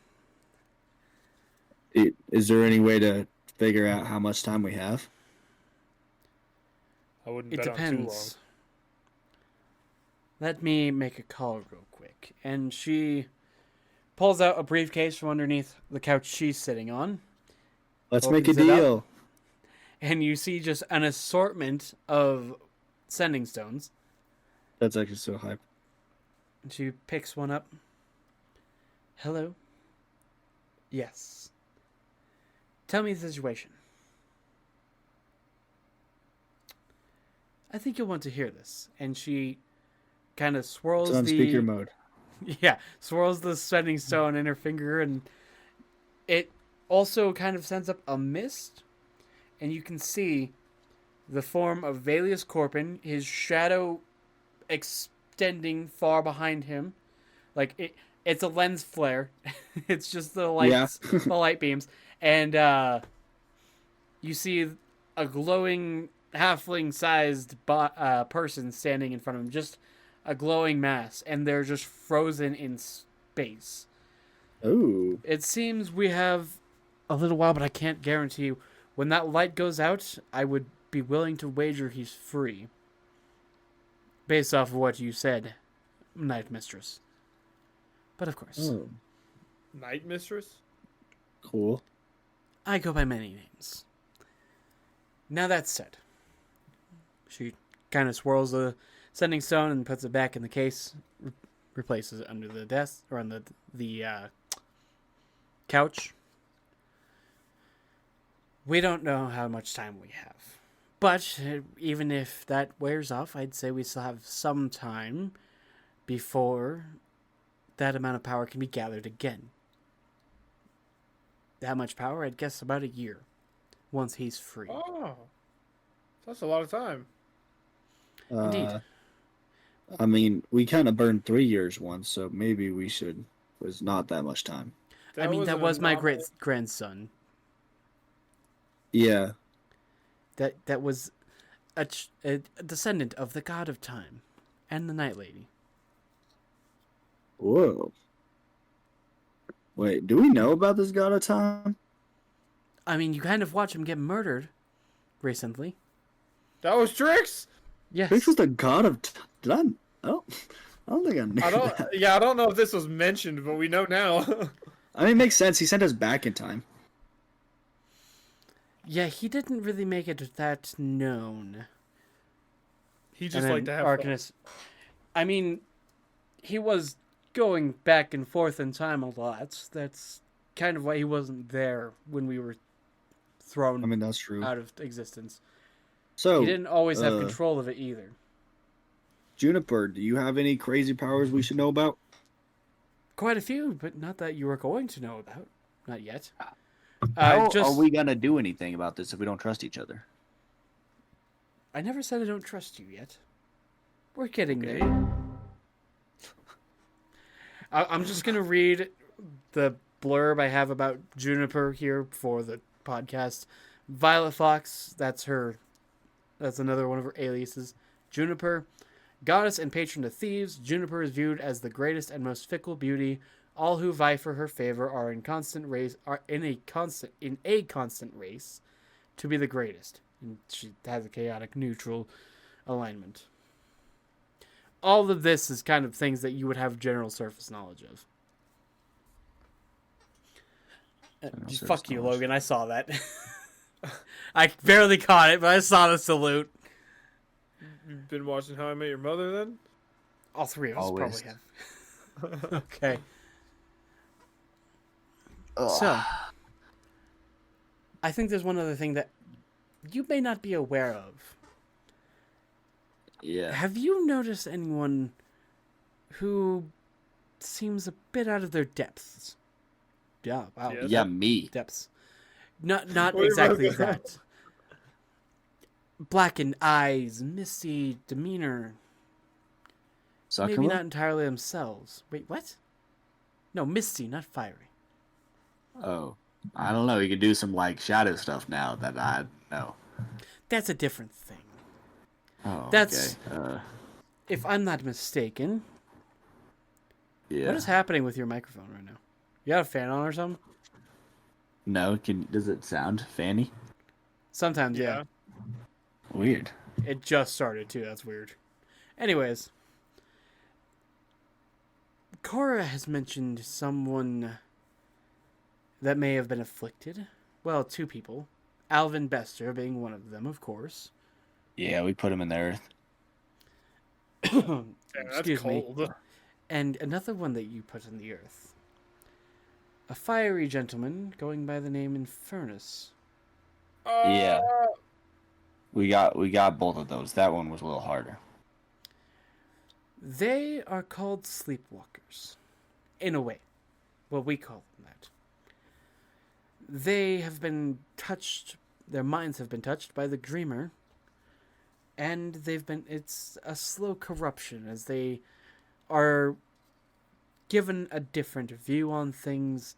Is there any way to figure out how much time we have? I wouldn't It bet on too long. depends. Let me make a call real quick. And she pulls out a briefcase from underneath the couch she's sitting on. Let's make a Opens it up. deal. And you see just an assortment of sending stones. That's actually so hype. And she picks one up. Hello? Yes. Tell me the situation. I think you'll want to hear this. And she kind of It's swirls on speaker mode. Yeah, swirls the sending stone in her finger, and it also kind of sends up a mist, and you can see the form of Vaelius Corpin, his shadow extending far behind him. Like it's a lens flare. It's just the lights, Yeah. the light beams, and you see a glowing halfling-sized person standing in front of him, just a glowing mass, and they're just frozen in space. Ooh. It seems we have a little while, but I can't guarantee you. When that light goes out, I would be willing to wager he's free. Based off of what you said, Night Mistress. But of course, Oh, Night Mistress? cool. I go by many names. Now that said, she kind of swirls the sending stone and puts it back in the case, replaces it under the desk or on the couch. We don't know how much time we have. But even if that wears off, I'd say we still have some time before that amount of power can be gathered again. That much power? I'd guess about a year. Once he's free. Oh. That's a lot of time. Indeed. I mean, we kind of burned 3 years once, so maybe we should. Was not that much time. That was my great grandson. Yeah. That was a descendant of the god of time and the Night Lady. Whoa. Wait, do we know about this god of time? I mean, you kind of watch him get murdered recently. That was Trix? Yes. Trix was the god of time. Did I? Oh, I don't think I knew that. I don't know if this was mentioned, but we know now. I mean, it makes sense. He sent us back in time. Yeah, he didn't really make it that known. He just liked to have fun. I mean, he was going back and forth in time a lot. That's kind of why he wasn't there when we were thrown I mean, that's true. out of existence. So He didn't always have control of it either. Juniper, do you have any crazy powers we should know about? Quite a few, but not that you were going to know about. Not yet. How are we gonna do anything about this if we don't trust each other? I never said I don't trust you yet. We're getting there. I'm just going to read the blurb I have about Juniper here for the podcast. Violet Fox, that's another one of her aliases. Juniper, goddess and patron of thieves, Juniper is viewed as the greatest and most fickle beauty. All who vie for her favor are in a constant race to be the greatest. And she has a chaotic neutral alignment. All of this is kind of things that you would have general surface knowledge of. Fuck you, Logan. I saw that. I barely caught it, but I saw the salute. You've been watching How I Met Your Mother, then? All three of us Always. probably have. Okay. Ugh. So, I think there's one other thing that you may not be aware of. Yeah. Have you noticed anyone who seems a bit out of their depths? Yeah, wow. Yes. Yeah, me. Depths. Not What exactly about that? that. Blackened eyes, misty demeanor. Sakura? Maybe not entirely themselves. Wait, what? No, misty, not fiery. Oh, I don't know. You can do some like shadow stuff now that I know. That's a different thing. Oh, That's- okay. If I'm not mistaken, Yeah. what is happening with your microphone right now? You got a fan on or something? No, does it sound fanny? Sometimes, yeah. Weird. It just started too. That's weird. Anyways, Cora has mentioned someone that may have been afflicted. Well, two people. Alvin Bester being one of them, of course. Yeah, we put him in the earth. Damn, that's Excuse me. cold. and another one that you put in the earth. A fiery gentleman going by the name Infernus. Yeah. We got both of those. That one was a little harder. They are called sleepwalkers, in a way. Well, we call them that. They have been touched, their minds have been touched by the dreamer, and it's a slow corruption as they are given a different view on things,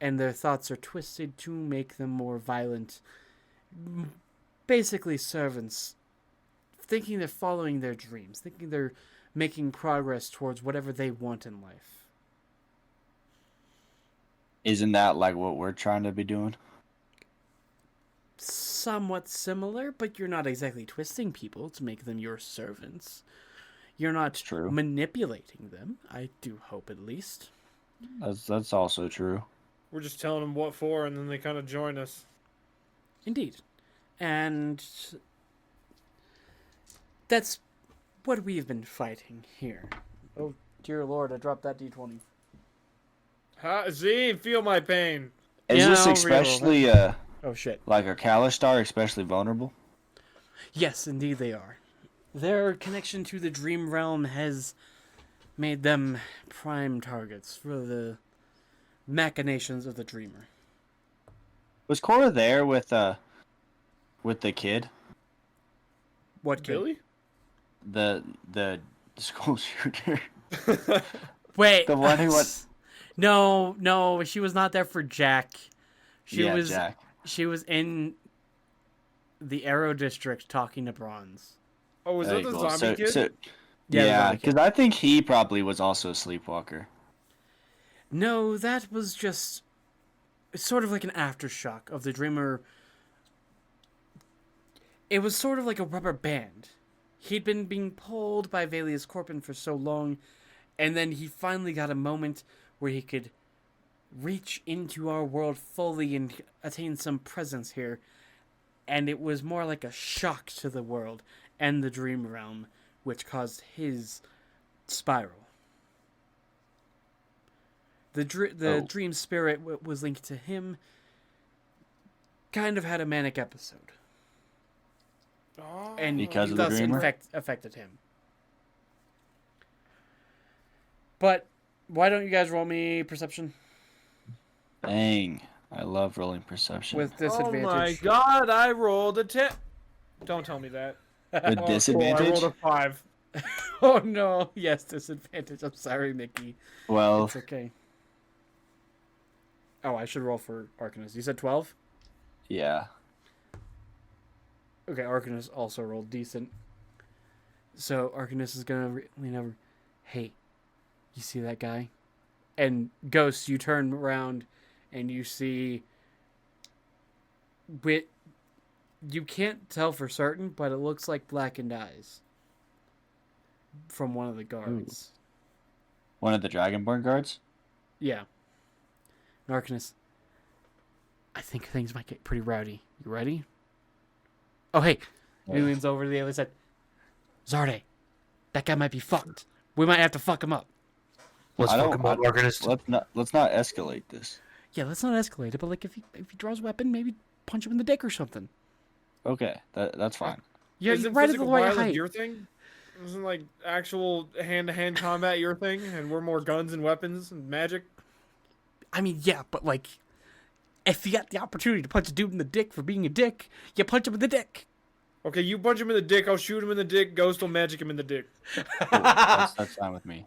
and their thoughts are twisted to make them more violent. Basically, servants, thinking they're following their dreams, thinking they're making progress towards whatever they want in life. Isn't that like what we're trying to be doing? Somewhat similar, but you're not exactly twisting people to make them your servants. You're not True. manipulating them, I do hope at least. That's also true. We're just telling them what for, and then they kind of join us. Indeed. And that's what we have been fighting here. Oh, dear Lord, I dropped that D20. See, feel my pain. Is Yeah, this I'll especially Oh, shit. like our Kalistar especially vulnerable? Yes, indeed they are. Their connection to the dream realm has made them prime targets for the machinations of the dreamer. Was Cora there with the kid? What kid? Billy? The school shooter. Wait. The one who went. No, she was not there for Jack. Jack. She was in the Arrow District talking to Bronze. Oh, was There that you the go. zombie kid? Yeah, the Yeah, zombie kid. because I think he probably was also a sleepwalker. No, that was just sort of like an aftershock of the dreamer. It was sort of like a rubber band. He'd been being pulled by Vaelius Corpin for so long, and then he finally got a moment where he could reach into our world fully and attain some presence here. And it was more like a shock to the world and the dream realm, which caused his spiral. The dream spirit was linked to him, kind of had a manic episode. Oh. And Because of the thus dreamer? affected him. But why don't you guys roll me perception Dang, I love rolling perception. with Oh disadvantage? my god, I rolled a 10. Don't tell me that. With Oh, cool, I disadvantage? rolled a 5. Oh no, yes, disadvantage. I'm sorry, Mickey. Well, It's okay. Oh, I should roll for Arcanus. You said 12? yeah. Okay, Arcanus also rolled decent. So Arcanus is gonna lean over. Hey, you see that guy? And Ghost, you turn around and you see. You can't tell for certain, but it looks like blackened eyes from one of the guards. One of the Dragonborn guards? Yeah. Arcanus. I think things might get pretty rowdy. You ready? Oh, hey. He leans over to the other side. Zarde, that guy might be fucked. We might have to fuck him up. Let's I fuck don't- him up, Arcanist. Let's not escalate this. Yeah, let's not escalate it, but like if he draws a weapon, maybe punch him in the dick or something. Okay, that's fine. Yeah, Isn't you're right at the physical right violence height. your thing? Isn't like actual hand-to-hand combat your thing? And we're more guns and weapons and magic? I mean, yeah, but like, if you got the opportunity to punch a dude in the dick for being a dick, you punch him in the dick. Okay, you punch him in the dick, I'll shoot him in the dick, Ghost will magic him in the dick. Cool. That's fine with me.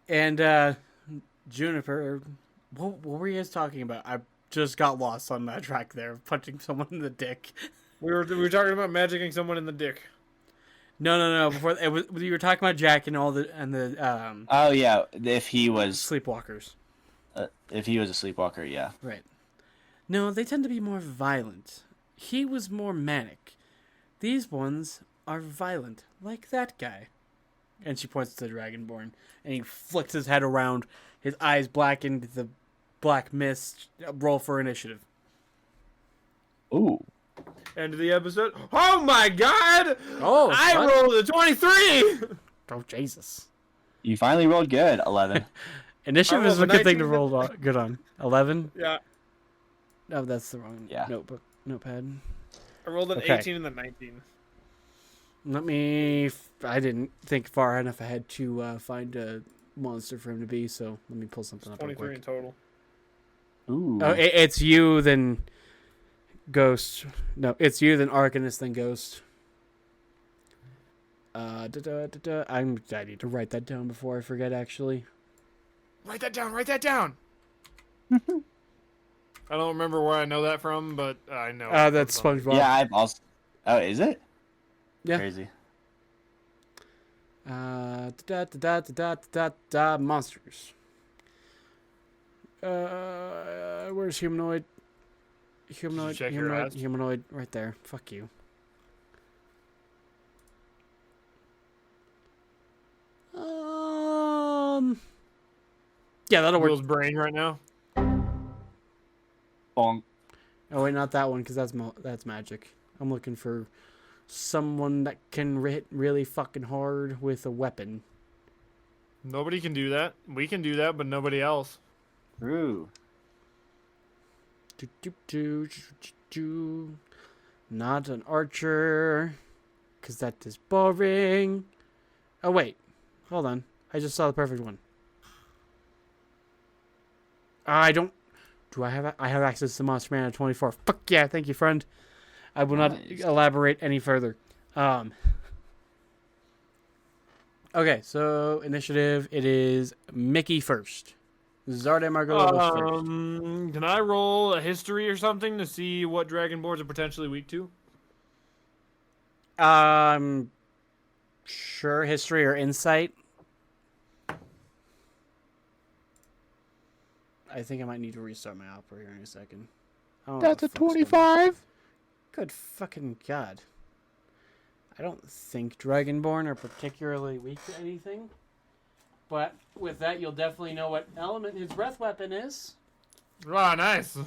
And Juniper, what were you guys talking about? I just got lost on that track there, punching someone in the dick. We were talking about magicking someone in the dick. No. Before you were talking about Jack and the Oh yeah, if he was sleepwalkers. a sleepwalker, yeah. Right. No, they tend to be more violent. He was more manic. These ones are violent, like that guy. And she points to the Dragonborn, and he flicks his head around, his eyes blackened, the black mist. Roll for initiative. Ooh. End of the episode. Oh my god! Oh, I fun. rolled a 23! Oh, Jesus. You finally rolled good. 11. Initiative I is a rolled good a thing to 19. roll good on. 11? Yeah, Oh, that's the wrong Yeah. notepad. I rolled an Okay. 18 and then 19. I didn't think far enough ahead to find a monster for him to be, so let me pull something It's up real 23 in quick. total. Ooh. Oh, it's you, then Ghost. No, it's you, then Arcanist, then Ghost. I need to write that down before I forget, actually. Write that down. Write that down. I don't remember where I know that from, but I know. it from That's something. SpongeBob. Yeah, I've also. Oh, is it? Yeah. Crazy. Monsters. Where's humanoid? Humanoid, check your ass? humanoid, right there. Fuck you. Yeah, that'll work. Will's brain right now. Bonk. Oh wait, not that one, because that's magic. I'm looking for someone that can hit really fucking hard with a weapon. Nobody can do that. We can do that, but nobody else. True. Not an archer, because that is boring. Oh wait, hold on. I just saw the perfect one. I don't. Do I have? I have access to Monster Man at 24. Fuck yeah! Thank you, friend. I will not Nice. elaborate any further. Okay, so initiative. It is Mickey first. Zarde Margolobos first. Can I roll a history or something to see what dragonborns are potentially weak to? Sure. History or insight. I think I might need to restart my opera here in a second. That's a 25. Good fucking god. I don't think Dragonborn are particularly weak to anything. But with that, you'll definitely know what element his breath weapon is. Ah, nice.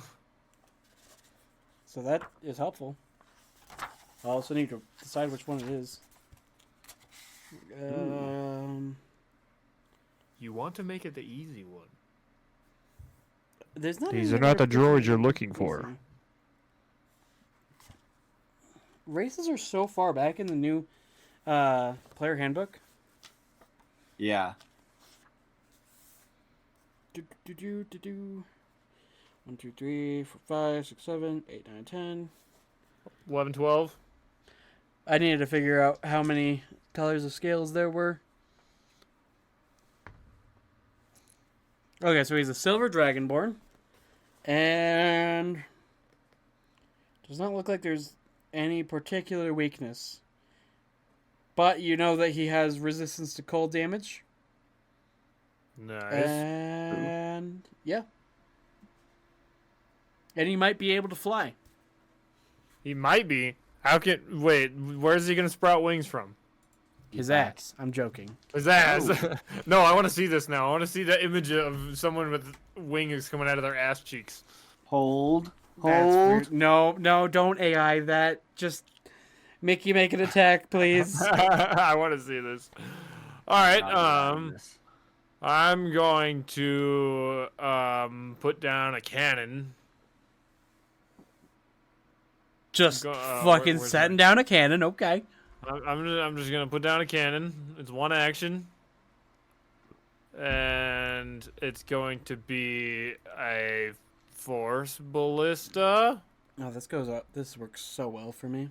So that is helpful. I also need to decide which one it is. You want to make it the easy one. There's not These any are not other the droids official you're looking for. easy. Races are so far back in the new player handbook. Yeah. 1, 2, 3, 4, 5, 6, 7, 8, 9, 10. 11, 12. I needed to figure out how many colors of scales there were. Okay, so he's a silver dragonborn. And does not look like there's any particular weakness. But you know that he has resistance to cold damage. Nice. And yeah. And he might be able to fly. He might be. Wait, where's he going to sprout wings from? His ass. I'm joking. His ass. No, I want to see this now. I want to see the image of someone with wings coming out of their ass cheeks. Hold. That's Hold. weird. No, don't AI that. Just Mickey, make an attack, please. I want to see this. All right. I'm going to put down a cannon. Just where's setting down a cannon. Okay. I'm just gonna put down a cannon. It's one action, and it's going to be a force ballista. Oh, this goes up. This works so well for me.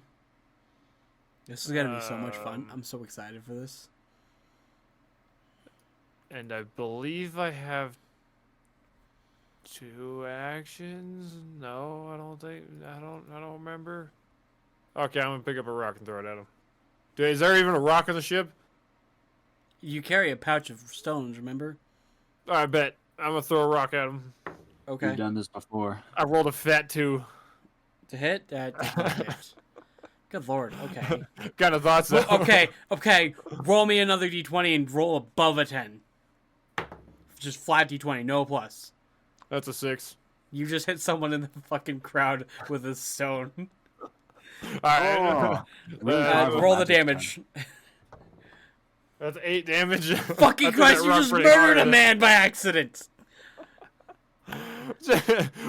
This is gonna be so much fun. I'm so excited for this. And I believe I have 2 actions. No, I don't think. I don't remember. Okay, I'm gonna pick up a rock and throw it at him. Is there even a rock on the ship? You carry a pouch of stones, remember? I bet. I'm gonna throw a rock at him. Okay. We've done this before. I rolled a fat 2. To hit? That does not hit. Good lord. Okay. Kind of thought so. Okay. Roll me another d20 and roll above a 10. Just flat d20, no plus. That's a 6. You just hit someone in the fucking crowd with a stone. All right. Really Roll the magic damage. That's 8 damage. Fucking That's Christ, you just murdered a man by accident!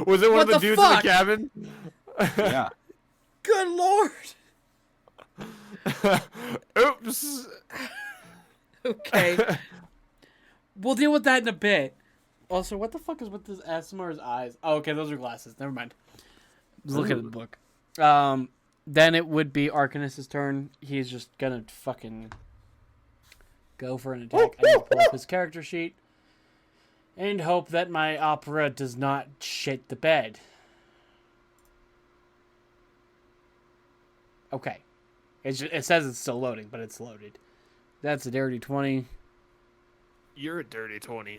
Was it one What of the the dudes fuck? in the cabin? Yeah. Good lord! Oops. Okay. We'll deal with that in a bit. Also, what the fuck is with this ASMR's eyes? Oh, okay, those are glasses. Never mind. Just look at the book. Then it would be Arcanist's turn. He's just gonna fucking go for an attack. I need to pull up his character sheet and hope that my opera does not shit the bed. Okay. It says it's still loading, but it's loaded. That's a dirty 20. You're a dirty 20.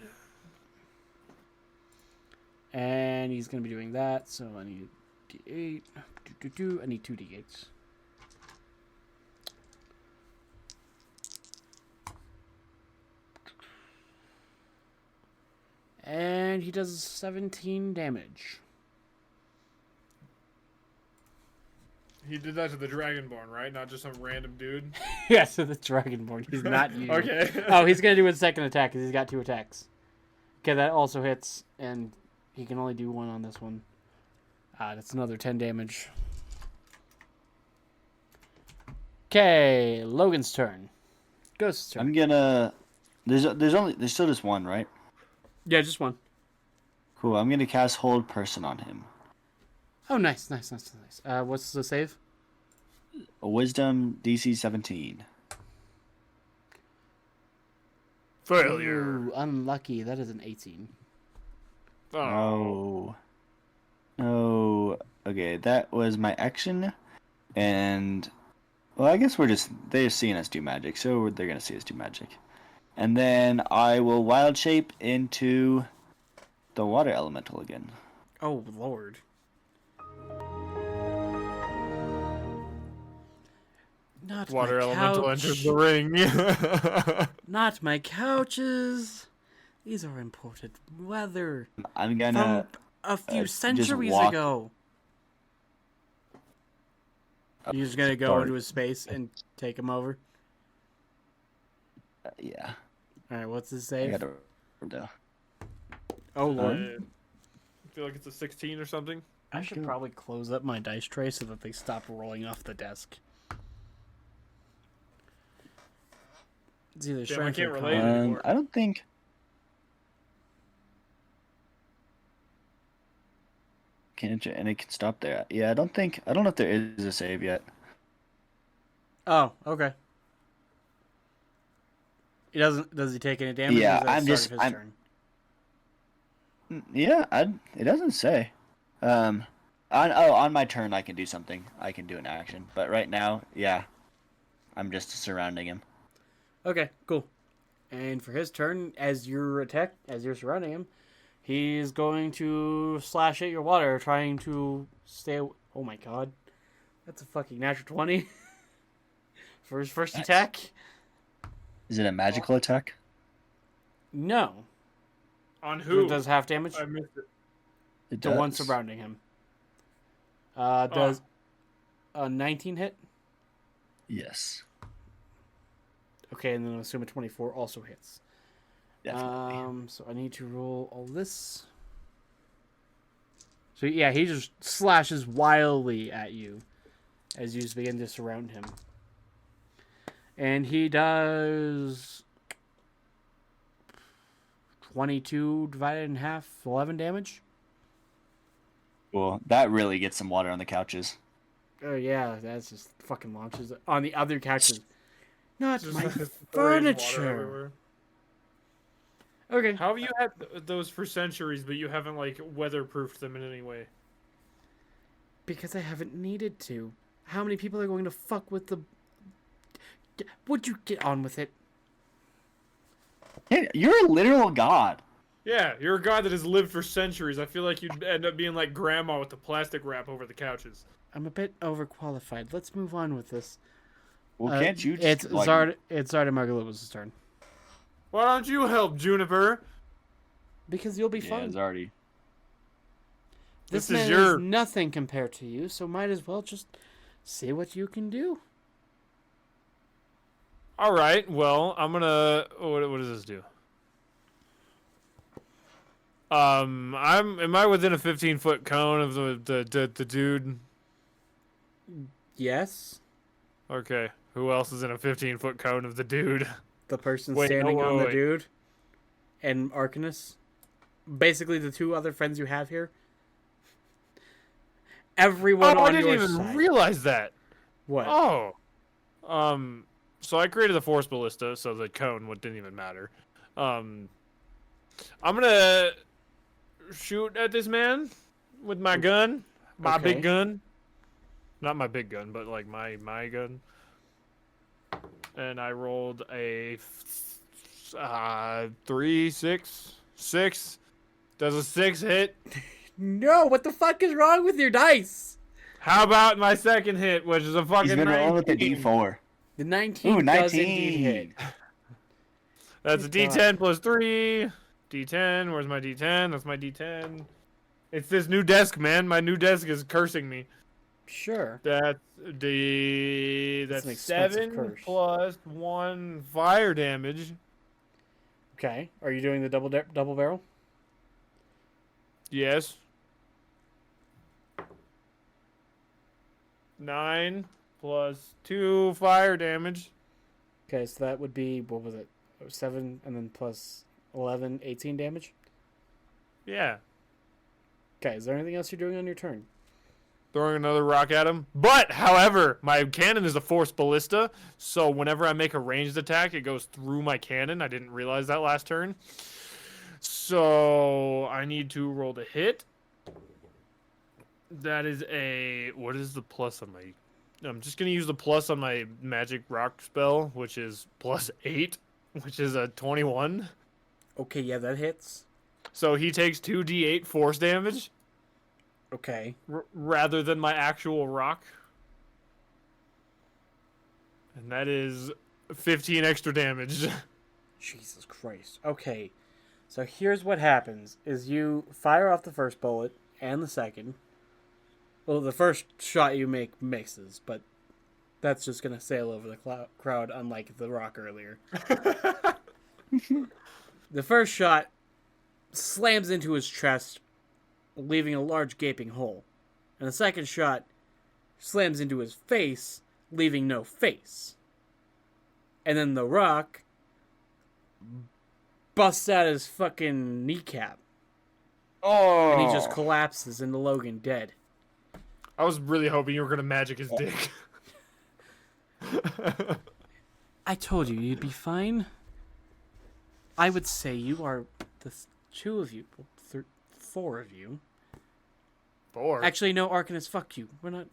And he's going to be doing that, so I need a D8. I need 2 D8s. And he does 17 damage. He did that to the Dragonborn, right? Not just some random dude. Yeah, so the Dragonborn. He's not you. Okay. Oh, he's going to do his second attack because he's got 2 attacks. Okay, that also hits, and he can only do 1 on this one. That's another 10 damage. Okay, Logan's turn. Ghost's turn. I'm gonna. There's still just one, right? Yeah, just 1. Cool. I'm gonna cast Hold Person on him. Oh, nice. What's the save? A Wisdom DC 17. Failure. Ooh, unlucky. That is an 18. Oh. No. Okay, that was my action, and well, I guess they're seeing us do magic, so they're gonna see us do magic, and then I will wild shape into the water elemental again. Oh, Lord. Not Water my elemental couch. enters the ring. Not my couches. These are imported weather I'm gonna from a few just centuries walk- ago. You're just gonna go start. into his space and take him over? Yeah. Alright, what's his I save? gotta. Oh, Lord. I feel like it's a 16 or something. I should probably close up my dice tray so that they stop rolling off the desk. It's either Damn, I strength can't or relate con. anymore. I don't think. And it can stop there. Yeah, I don't know if there is a save yet. Oh, okay. He doesn't. Does he take any damage? Yeah, or is that I'm the start just- of his I'm- turn? Yeah, it doesn't say. On my turn I can do something. I can do an action. But right now, yeah, I'm just surrounding him. Okay, cool. And for his turn, as you're surrounding him, he's going to slash at your water, trying to stay. Oh my god, that's a fucking natural 20 for his first Nice. attack. Is it a magical attack? No, On it who? does half damage I missed it. It to one surrounding him. Does a 19 hit? Yes. Okay, and then I assume a 24 also hits. Definitely. So I need to roll all this. So yeah, he just slashes wildly at you as you just begin to surround him. And he does 22 divided in half, 11 damage. Cool. That really gets some water on the couches. Oh yeah, that's just fucking launches it on the other couches. Not Just my spraying water furniture. everywhere. Okay. How have you had those for centuries, but you haven't like weatherproofed them in any way? Because I haven't needed to. How many people are going to fuck with the... Would you get on with it? Hey, you're a literal god. Yeah, you're a god that has lived for centuries. I feel like you'd end up being like grandma with the plastic wrap over the couches. I'm a bit overqualified. Let's move on with this. Well, can't you just It's Zarda Margalopoulos' turn. Why don't you help, Juniper? Because you'll be Yeah, fine. it's already. This This man is your- is nothing compared to you, so might as well just see what you can do. All right. Well, I'm gonna. What does this do? Am I within a 15-foot cone of the dude? Yes. Okay. Who else is in a 15-foot cone of the dude? The person Wait, no, standing on the wait. dude. And Arcanus. Basically the two other friends you have here. Everyone Oh, I on didn't your even side. realize that. What? Oh. So I created the force ballista, so the cone didn't even matter. I'm gonna shoot at this man with my gun, my Okay. big gun. Not my big gun, but like my gun. And I rolled a 3, 6, 6. Does a 6 hit? No, what the fuck is wrong with your dice? How about my second hit, which is a fucking He's been rolling with the 19? D4. The 19 Ooh, does 19. indeed hit. That's a Good D10 plus 3. D10. Where's my D10? That's my D10. It's this new desk, man. My new desk is cursing me. Sure. That's It's an expensive 7 curse. plus 1 fire damage. Okay. Are you doing the double barrel? Yes. 9 plus 2 fire damage. Okay, so that would be, what was it? 7 and then plus 11, 18 damage? Yeah. Okay, is there anything else you're doing on your turn? Throwing another rock at him. But, however, my cannon is a force ballista, so whenever I make a ranged attack, it goes through my cannon. I didn't realize that last turn. So, I need to roll to hit. That is a... What is the plus on my... I'm just going to use the plus on my magic rock spell, which is plus 8, which is a 21. Okay, yeah, that hits. So, he takes 2d8 force damage. Okay. Rather than my actual rock. And that is 15 extra damage. Jesus Christ. Okay. So here's what happens is you fire off the first bullet and the second. Well, the first shot you make misses, but that's just going to sail over the crowd unlike the rock earlier. The first shot slams into his chest, leaving a large gaping hole. And the second shot slams into his face, leaving no face. And then the rock busts out his fucking kneecap. Oh. And he just collapses into Logan dead. I was really hoping you were going to magic his dick. I told you you'd be fine. I would say you are the two of you, four of you. 4. Actually, no, Arcanus, fuck you. We're not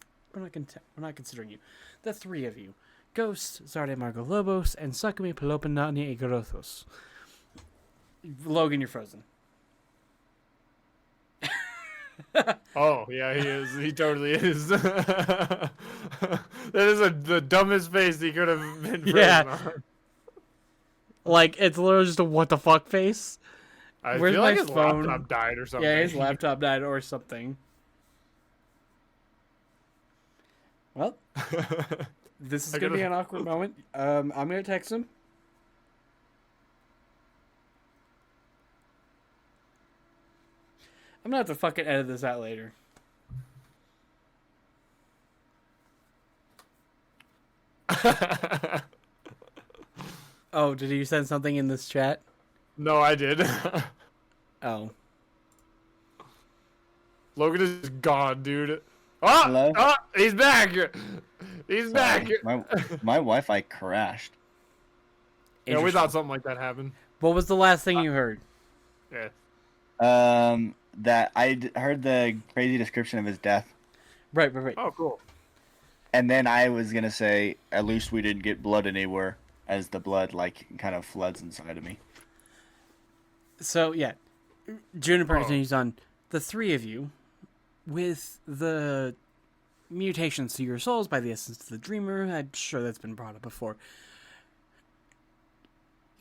considering you. The three of you. Ghost, Zarde Margo Lobos, and Sakumi Peloponani Igorothos. Logan, you're frozen. Oh, yeah, he is. He totally is. That is the dumbest face he could have been frozen Yeah. on. Like, it's literally just a what the fuck face. I Where's feel my like his phone? laptop died or something. Yeah, his laptop died or something. Well, this is I going to be gotta- an awkward moment. I'm going to text him. I'm going to have to fucking edit this out later. Oh, did you send something in this chat? No, I did. Oh. Logan is gone, dude. Oh, Hello? oh, he's back. He's back. Sorry, my Wi-Fi crashed. Yeah, we thought something like that happened. What was the last thing you heard? Yeah. That heard the crazy description of his death, Right. Oh, cool. and then I was gonna say at least we didn't get blood anywhere, as the blood like kind of floods inside of me. So, yeah. Juniper Oh. continues on. The three of you, with the mutations to your souls by the essence of the dreamer, I'm sure that's been brought up before.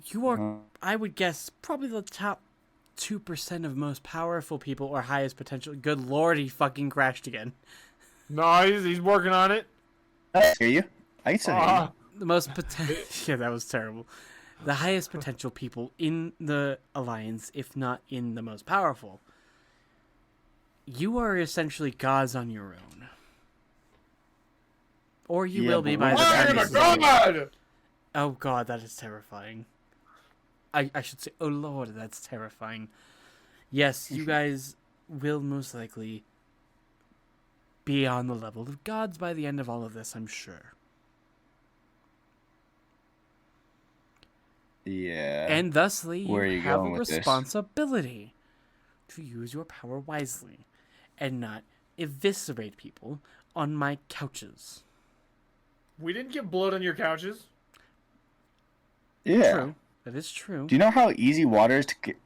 You are, I would guess, probably the top 2% of most powerful people or highest potential. Good lord, he fucking crashed again. No, he's working on it. I hear you. I can still hear you. the most potential. Yeah, that was terrible. The highest potential people in the alliance, if not in the most powerful. You are essentially gods on your own, or you will be by the I time am a this is over. god! Oh god, that is terrifying. I should say, oh lord, that's terrifying. Yes, you guys will most likely be on the level of gods by the end of all of this, I'm sure. Yeah. And thusly, you Where are you have a going with this? responsibility to use your power wisely and not eviscerate people on my couches. We didn't get blood on your couches. Yeah. True. That is true. Do you know how easy water is to get?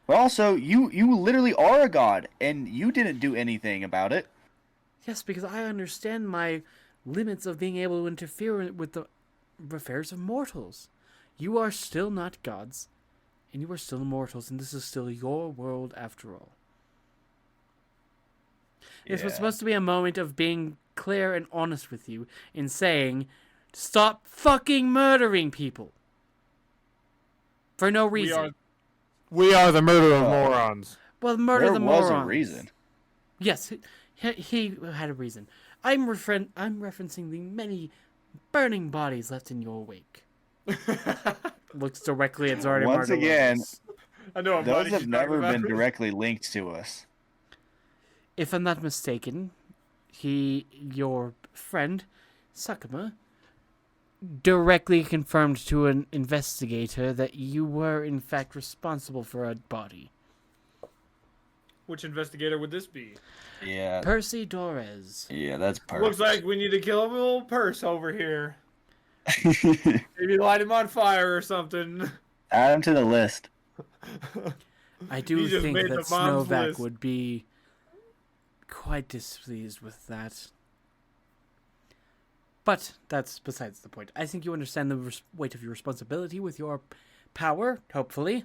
But also, you literally are a god, and you didn't do anything about it. Yes, because I understand my limits of being able to interfere with the affairs of mortals. You are still not gods, and you are still mortals, and this is still your world after all. This was Yeah. supposed to be a moment of being clear and honest with you in saying, stop fucking murdering people. For no reason. We are the murder of Oh. morons. Well, murder There the was morons. a reason. Yes, he had a reason. I'm referencing the many burning bodies left in your wake. Looks directly at Zardy Once again, I know what those body have she's never talking been about. directly linked to us. If I'm not mistaken, your friend, Sakuma, directly confirmed to an investigator that you were in fact responsible for a body. Which investigator would this be? Yeah. Percy Dorez. Yeah, that's perfect. Looks like we need to kill a little purse over here. Maybe light him on fire or something. Add him to the list. I do He just think made that the mom's Snowback list. would be quite displeased with that. But that's besides the point. I think you understand the weight of your responsibility with your power, hopefully.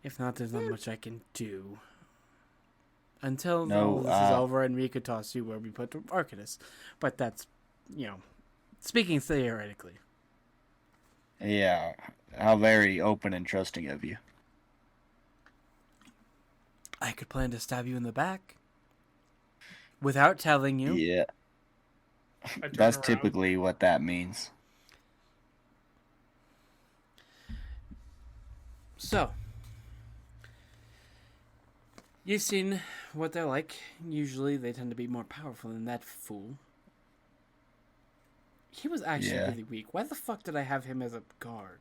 If not, there's not much I can do. Until No, all this is over and we could toss you where we put Arcanus. But that's, speaking theoretically. Yeah. How very open and trusting of you. I could plan to stab you in the back. Without telling you. Yeah. I turn That's around. typically what that means. So, you've seen what they're like. Usually they tend to be more powerful than that fool. He was actually Yeah. really weak. Why the fuck did I have him as a guard?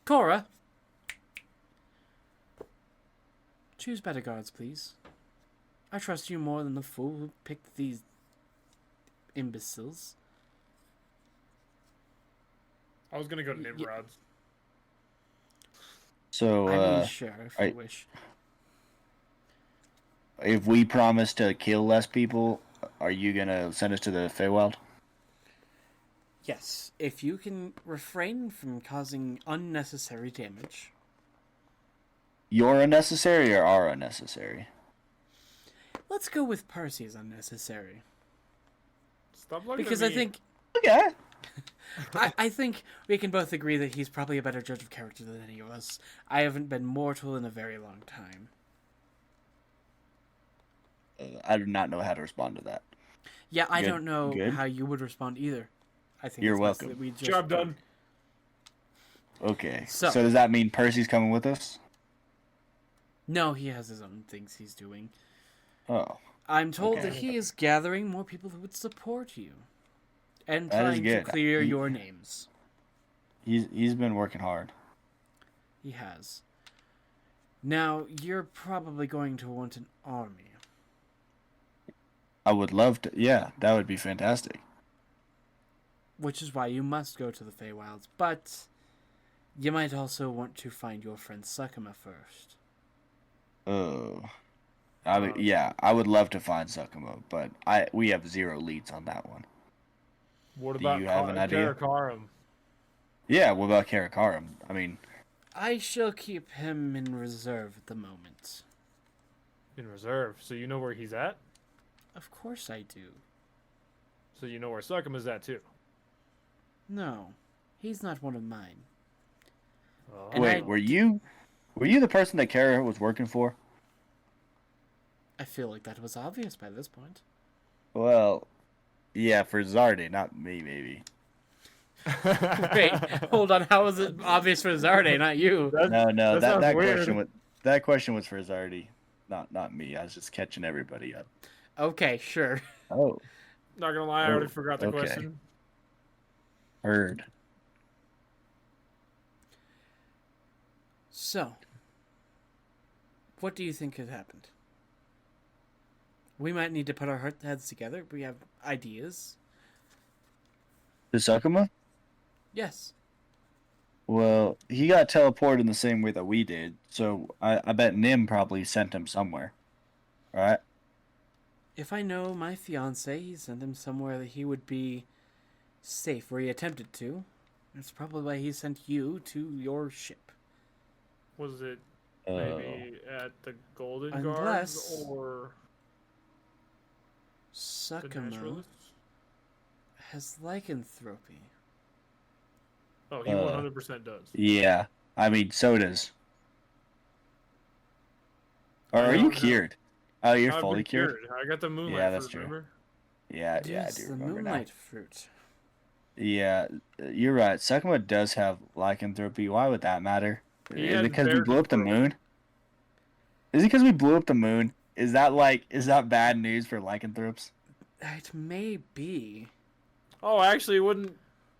Cora! Choose better guards, please. I trust you more than the fool who picked these imbeciles. I was gonna go to Nimrod's. So, I mean, sure, if I- you wish. if we promise to kill less people, are you gonna send us to the Feywild? Yes, if you can refrain from causing unnecessary damage. Your unnecessary or our unnecessary? Let's go with Percy's unnecessary. Stop looking Because at I me. think Okay. I think we can both agree that he's probably a better judge of character than any of us. I haven't been mortal in a very long time. I do not know how to respond to that. Yeah, I Good- don't know good. how you would respond either. I think You're it's best welcome. that we just Job done. Okay. So- So does that mean Percy's coming with us? No, he has his own things he's doing. Oh, I'm told Okay. that he is gathering more people who would support you. And That is trying to good. clear your names. he's been working hard. He has. Now, you're probably going to want an army. I would love to. Yeah, that would be fantastic. Which is why you must go to the Feywilds. But you might also want to find your friend Sakuma first. Oh, I would love to find Sakuma, but we have 0 leads on that one. What Do about you have an idea? Karakarum? Yeah, what about Karakarum? I mean, I shall keep him in reserve at the moment. In reserve, so you know where he's at? Of course I do. So you know where Suckum at too. No, he's not one of mine. Oh. And Wait, were you the person that Kara was working for? I feel like that was obvious by this point. Well, yeah, for Zarde, not me, maybe. Wait, hold on. How was it obvious for Zarde, not you? No, that sounds that weird. question was for Zarde, not me. I was just catching everybody up. Okay, sure. Oh, Not gonna lie, I already Oh, forgot the okay. question. heard. So, what do you think has happened? We might need to put our heads together. We have ideas. The Sakuma? Yes. Well, he got teleported in the same way that we did, so I bet Nim probably sent him somewhere. Right? If I know my fiance, he sent him somewhere that he would be safe, where he attempted to. That's probably why he sent you to your ship. Was it Oh. maybe at the Golden Unless- Guards or the Sakuma Naturalists? has lycanthropy. Oh, he 100% does. Yeah. I mean, so does. Or I are you don't know. cured? Oh, you're I've fully been cured? I got the moonlight Yeah, that's fruit, true. remember? Yeah, I Yes, do the remember moonlight fruit. now. Yeah, you're right. Sakuma does have lycanthropy. Why would that matter? He Is it had because we bear blew up the control. moon? Is it because we blew up the moon? Is that bad news for lycanthropes? It may be. Oh, actually,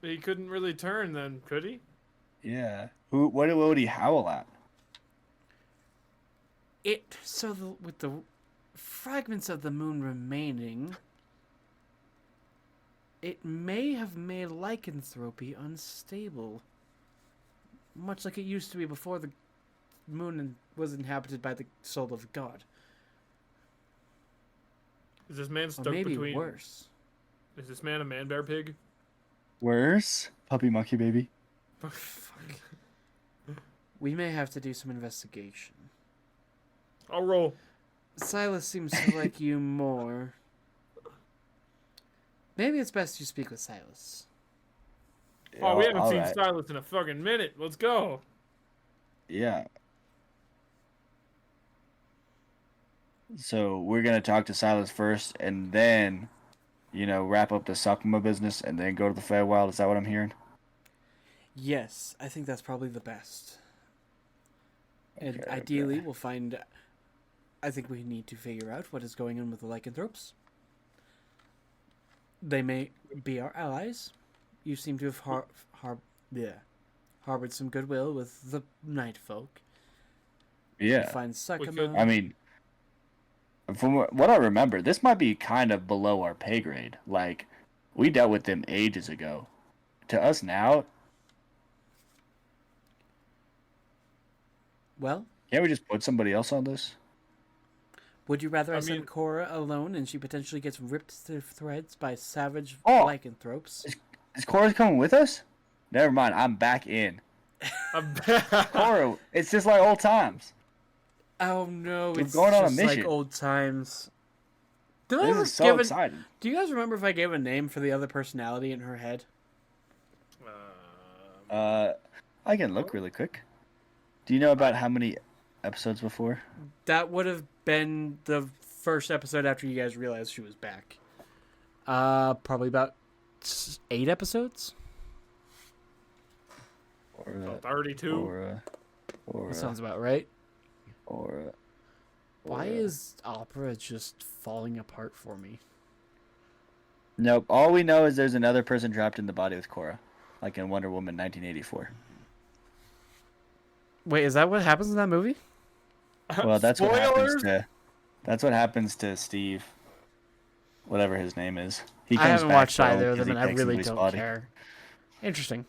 he couldn't really turn then, could he? Yeah. What would he howl at? With the fragments of the moon remaining, it may have made lycanthropy unstable. Much like it used to be before the moon was inhabited by the soul of God. Is this man Or stuck maybe between? worse. Is this man a man bear pig? Worse? Puppy monkey baby? Fuck. We may have to do some investigation. I'll roll. Silas seems to like you more. Maybe it's best you speak with Silas. Oh, we haven't seen alright. Silas in a fucking minute. Let's go. Yeah. So we're gonna talk to Silas first, and then, wrap up the Sakuma business, and then go to the Feywild. Is that what I'm hearing? Yes, I think that's probably the best. And Okay, ideally, okay. we'll find. I think we need to figure out what is going on with the lycanthropes. They may be our allies. You seem to have harbored some goodwill with the night folk. Yeah. Find Sakuma. could- I mean, from what I remember, this might be kind of below our pay grade. Like, we dealt with them ages ago. To us now, Well, can't we just put somebody else on this? would you rather I I send mean- Cora alone and she potentially gets ripped to threads by savage Oh! lycanthropes? Is Cora coming with us? Never mind, I'm back in. Cora, it's just like old times. Oh no, We're it's going on a just like mission. old times. Did I This ever is so give exciting. Do you guys remember if I gave a name for the other personality in her head? I can look really quick. Do you know about how many episodes before? That would have been the first episode after you guys realized she was back. Probably about 8 episodes. Or 32. That sounds about right. or Why is opera just falling apart for me? Nope. All we know is there's another person trapped in the body with Cora, like in Wonder Woman 1984. Wait, is that what happens in that movie? Well, that's what happens Spoilers? that's what happens to Steve. Whatever his name is. He I haven't back watched for only either of 'cause them, he and I takes really somebody's don't body. care. Interesting.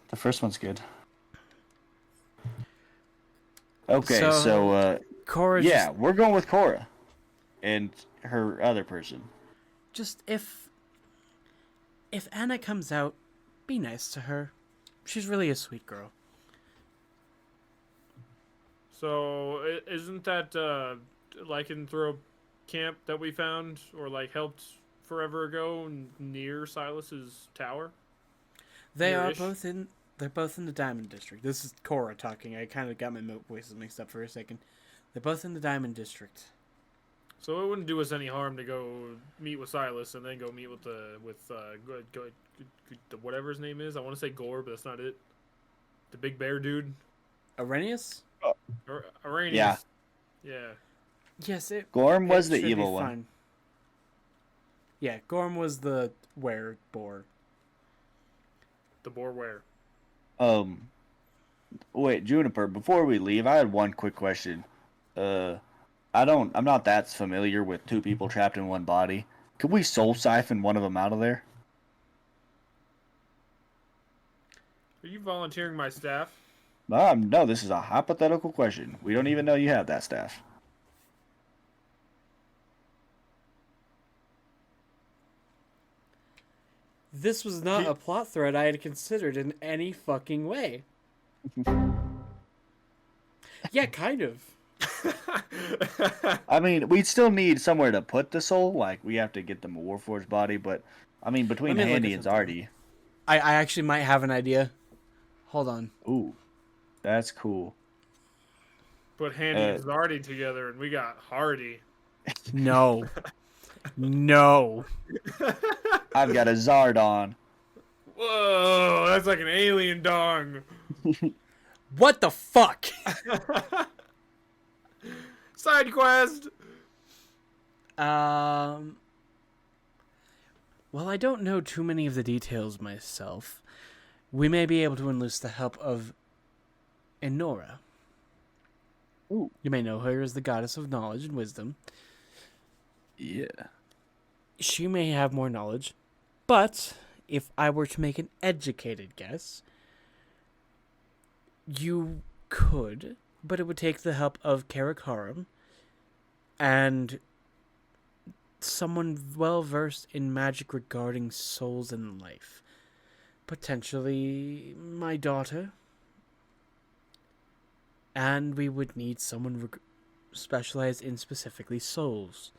The first one's good. Okay, So, so Cora, yeah, we're going with Cora and her other person. just if Anna comes out, be nice to her. She's really a sweet girl. So, isn't that lycanthrope camp that we found or like helped forever ago near Silas's tower? They are Near-ish? both in. They're both in the Diamond District. This is Cora talking. I kind of got my voices mixed up for a second. They're both in the Diamond District. So it wouldn't do us any harm to go meet with Silas and then go meet with the whatever his name is. I want to say Gore, but that's not it. The big bear dude. Arrhenius? Arrhenius. Yeah. Yeah. Yes, Gorm it was the should be evil one. fine. Yeah, Gorm was the were-boar. The Borware. Wait, Juniper, before we leave, I had one quick question. I'm not that familiar with two people trapped in one body. Could we soul siphon one of them out of there? Are you volunteering my staff? No, this is a hypothetical question. We don't even know you have that staff. This was not a plot thread I had considered in any fucking way. Yeah, kind of. I mean, we'd still need somewhere to put the soul. Like, we have to get them a Warforged body, but, I mean, between Let me look Handy at and something. Zardy. I actually might have an idea. Hold on. Ooh, that's cool. Put Handy and Zardy together, and we got Hardy. No. No. I've got a Zardon. Whoa, that's like an alien dong. What the fuck? Side quest. Well, I don't know too many of the details myself. We may be able to enlist the help of Enora. Ooh. You may know her as the goddess of knowledge and wisdom. Yeah. She may have more knowledge, but if I were to make an educated guess, you could, but it would take the help of Karakarum and someone well versed in magic regarding souls and life. Potentially my daughter. And we would need someone specialized in specifically souls.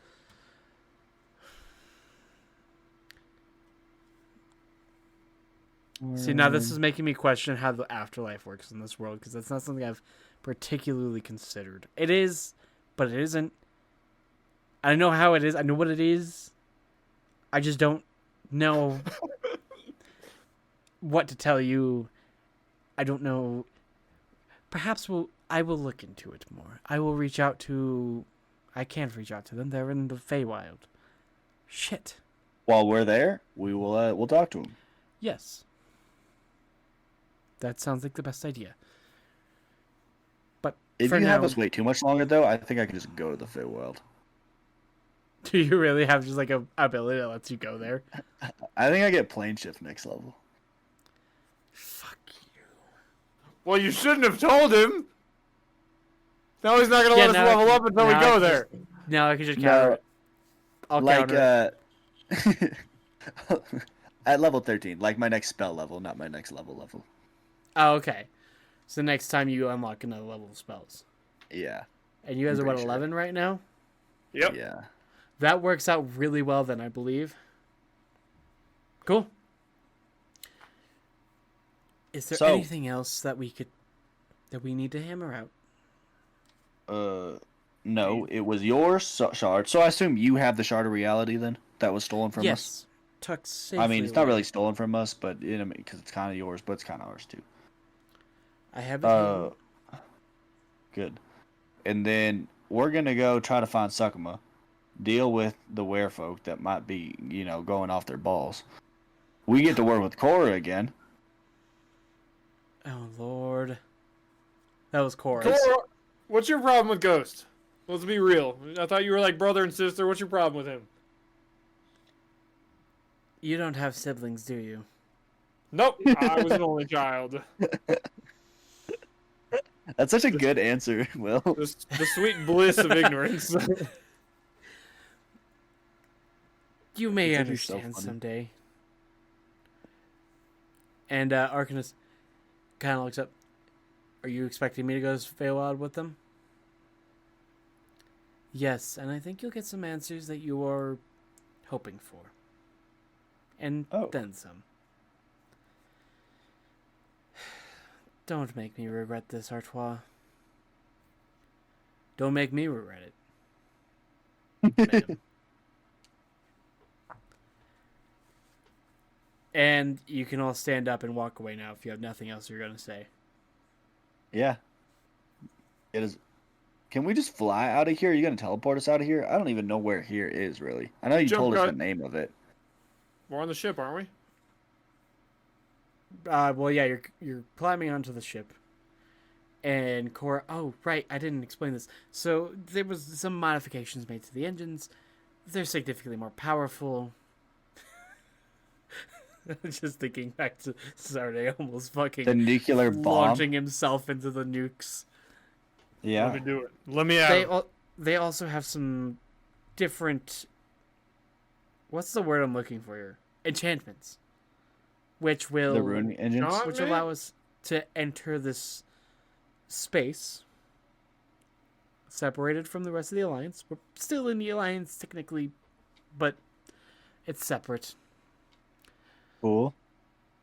See, now this is making me question how the afterlife works in this world, because that's not something I've particularly considered. It is, but it isn't. I know how it is. I know what it is. I just don't know what to tell you. I don't know. Perhaps I will look into it more. I will reach out to... I can't reach out to them. They're in the Feywild. Shit. While we're there, we'll talk to him. Yes. That sounds like the best idea. But If for you now, have us wait too much longer, though, I think I can just go to the Feywild. do you really have just like a ability that lets you go there? I think I get plane shift next level. Fuck you. Well, you shouldn't have told him. Now he's not gonna let us now level up until we go there. Now I can just counter it. I'll counter it. At level 13, like my next spell level, not my next level. Oh, okay. So next time you unlock another level of spells. Yeah. And you guys I'm are what, pretty sure. 11 right now? Yep. Yeah. That works out really well then, I believe. Cool. Is there So- anything else that we need to hammer out? No, it was your shard. So I assume you have the shard of reality then that was stolen from us. Yes. Tucked safely I mean, it's not away. really stolen from us, but because it's kind of yours, but it's kind of ours too. I have it here. Good. And then we're gonna go try to find Sukima, deal with the werefolk that might be, going off their balls. We get to work with Cora again. Oh, Lord. That was Cora. Cora, what's your problem with Ghost? Let's be real. I thought you were like brother and sister. What's your problem with him? You don't have siblings, do you? Nope. I was an only child. That's such a good answer, Will. The sweet bliss of ignorance. You may It's actually so understand funny. someday. And Arcanus kind of looks up. Are you expecting me to go to Feywild with them? Yes, and I think you'll get some answers that you are hoping for. and Oh. then some. Don't make me regret this, Artois. Don't make me regret it, ma'am. And you can all stand up and walk away now if you have nothing else you're going to say. Yeah. It is. Can we just fly out of here? Are you gonna teleport us out of here? I don't even know where here is really. I know you Jump told us the cut. name of it. We're on the ship, aren't we? Well, yeah, you're climbing onto the ship. And Cora... Oh, right, I didn't explain this. So, there was some modifications made to the engines. They're significantly more powerful. Just thinking back to Saturday almost fucking The nuclear bomb. launching himself into the nukes. Let Yeah. me do it. Let me out. They also have some different... What's the word I'm looking for here? Enchantments. Which will... The ruining engines. John? which allow us to enter this space separated from the rest of the Alliance. We're still in the Alliance, technically, but it's separate. Cool.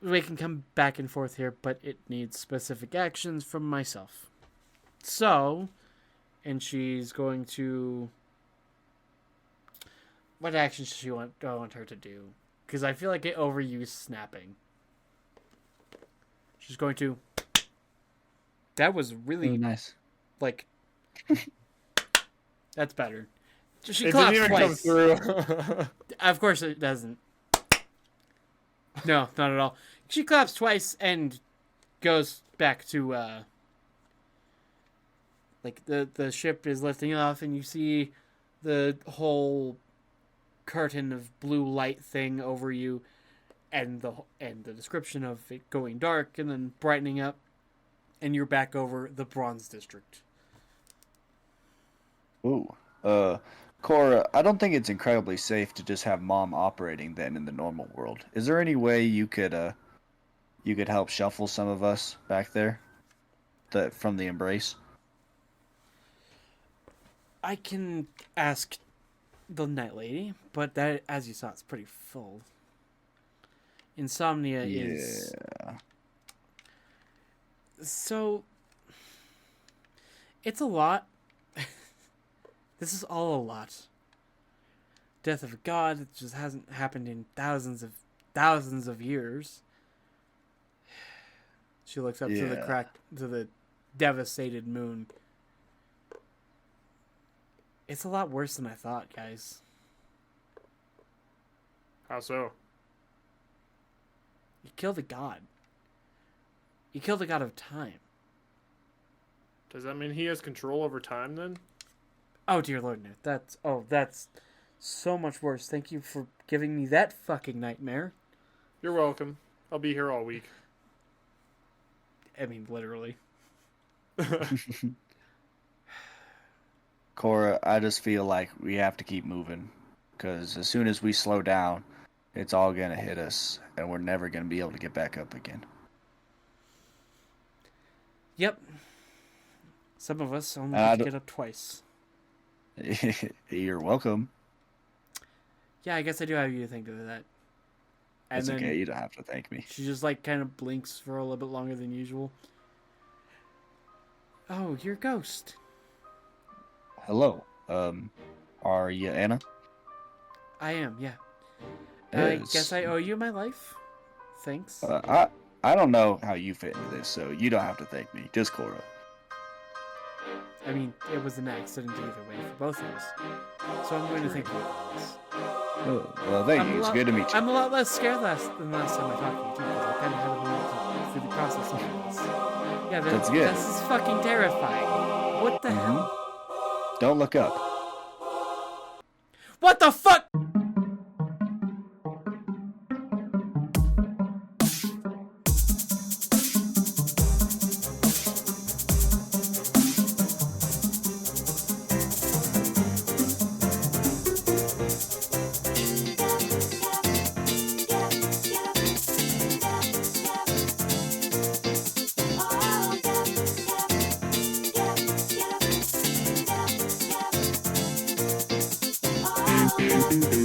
We can come back and forth here, but it needs specific actions from myself. So, and she's going to... What actions do I want her to do? Because I feel like I overuse snapping. She's going to... That was really, nice. like... That's better. She It claps didn't even come twice. through. Of course it doesn't. No, not at all. She claps twice and goes back to, like, the ship is lifting off, and you see the whole curtain of blue light thing over you, and the description of it going dark and then brightening up, and you're back over the Bronze District. Ooh. Cora, I don't think it's incredibly safe to just have Mom operating then in the normal world. Is there any way you could help shuffle some of us back there? From the embrace? I can ask the Night Lady, but that, as you saw, it's pretty full. Insomnia is... So... It's a lot. This is all a lot. Death of a god, it just hasn't happened in thousands of years. She looks up to the devastated moon. It's a lot worse than I thought, guys. How so? You killed a god. You killed a god of time. Does that mean he has control over time then? Oh, dear Lord, no. That's so much worse. Thank you for giving me that fucking nightmare. You're welcome. I'll be here all week. I mean, literally. Cora, I just feel like we have to keep moving. Because as soon as we slow down, it's all going to hit us. And we're never going to be able to get back up again. Yep. Some of us only get up twice. You're welcome. Yeah, I guess I do have you to thank for that. And It's then okay. You don't have to thank me. she just, like, kind of blinks for a little bit longer than usual. Oh, you're a ghost. Hello. Are you Anna? I am, yeah. I Yes. guess I owe you my life. Thanks. I don't know how you fit into this, so you don't have to thank me. Just Cora. I mean, it was an accident either way for both of us. So I'm going to thank you for this. Oh, well, thank you. It's good to meet you. I'm a lot less scared than last time I talked to you, too, because I kind of had a moment through the process of this. Yeah, That's good. This is fucking terrifying. What the hell? Don't look up. What the fuck? Do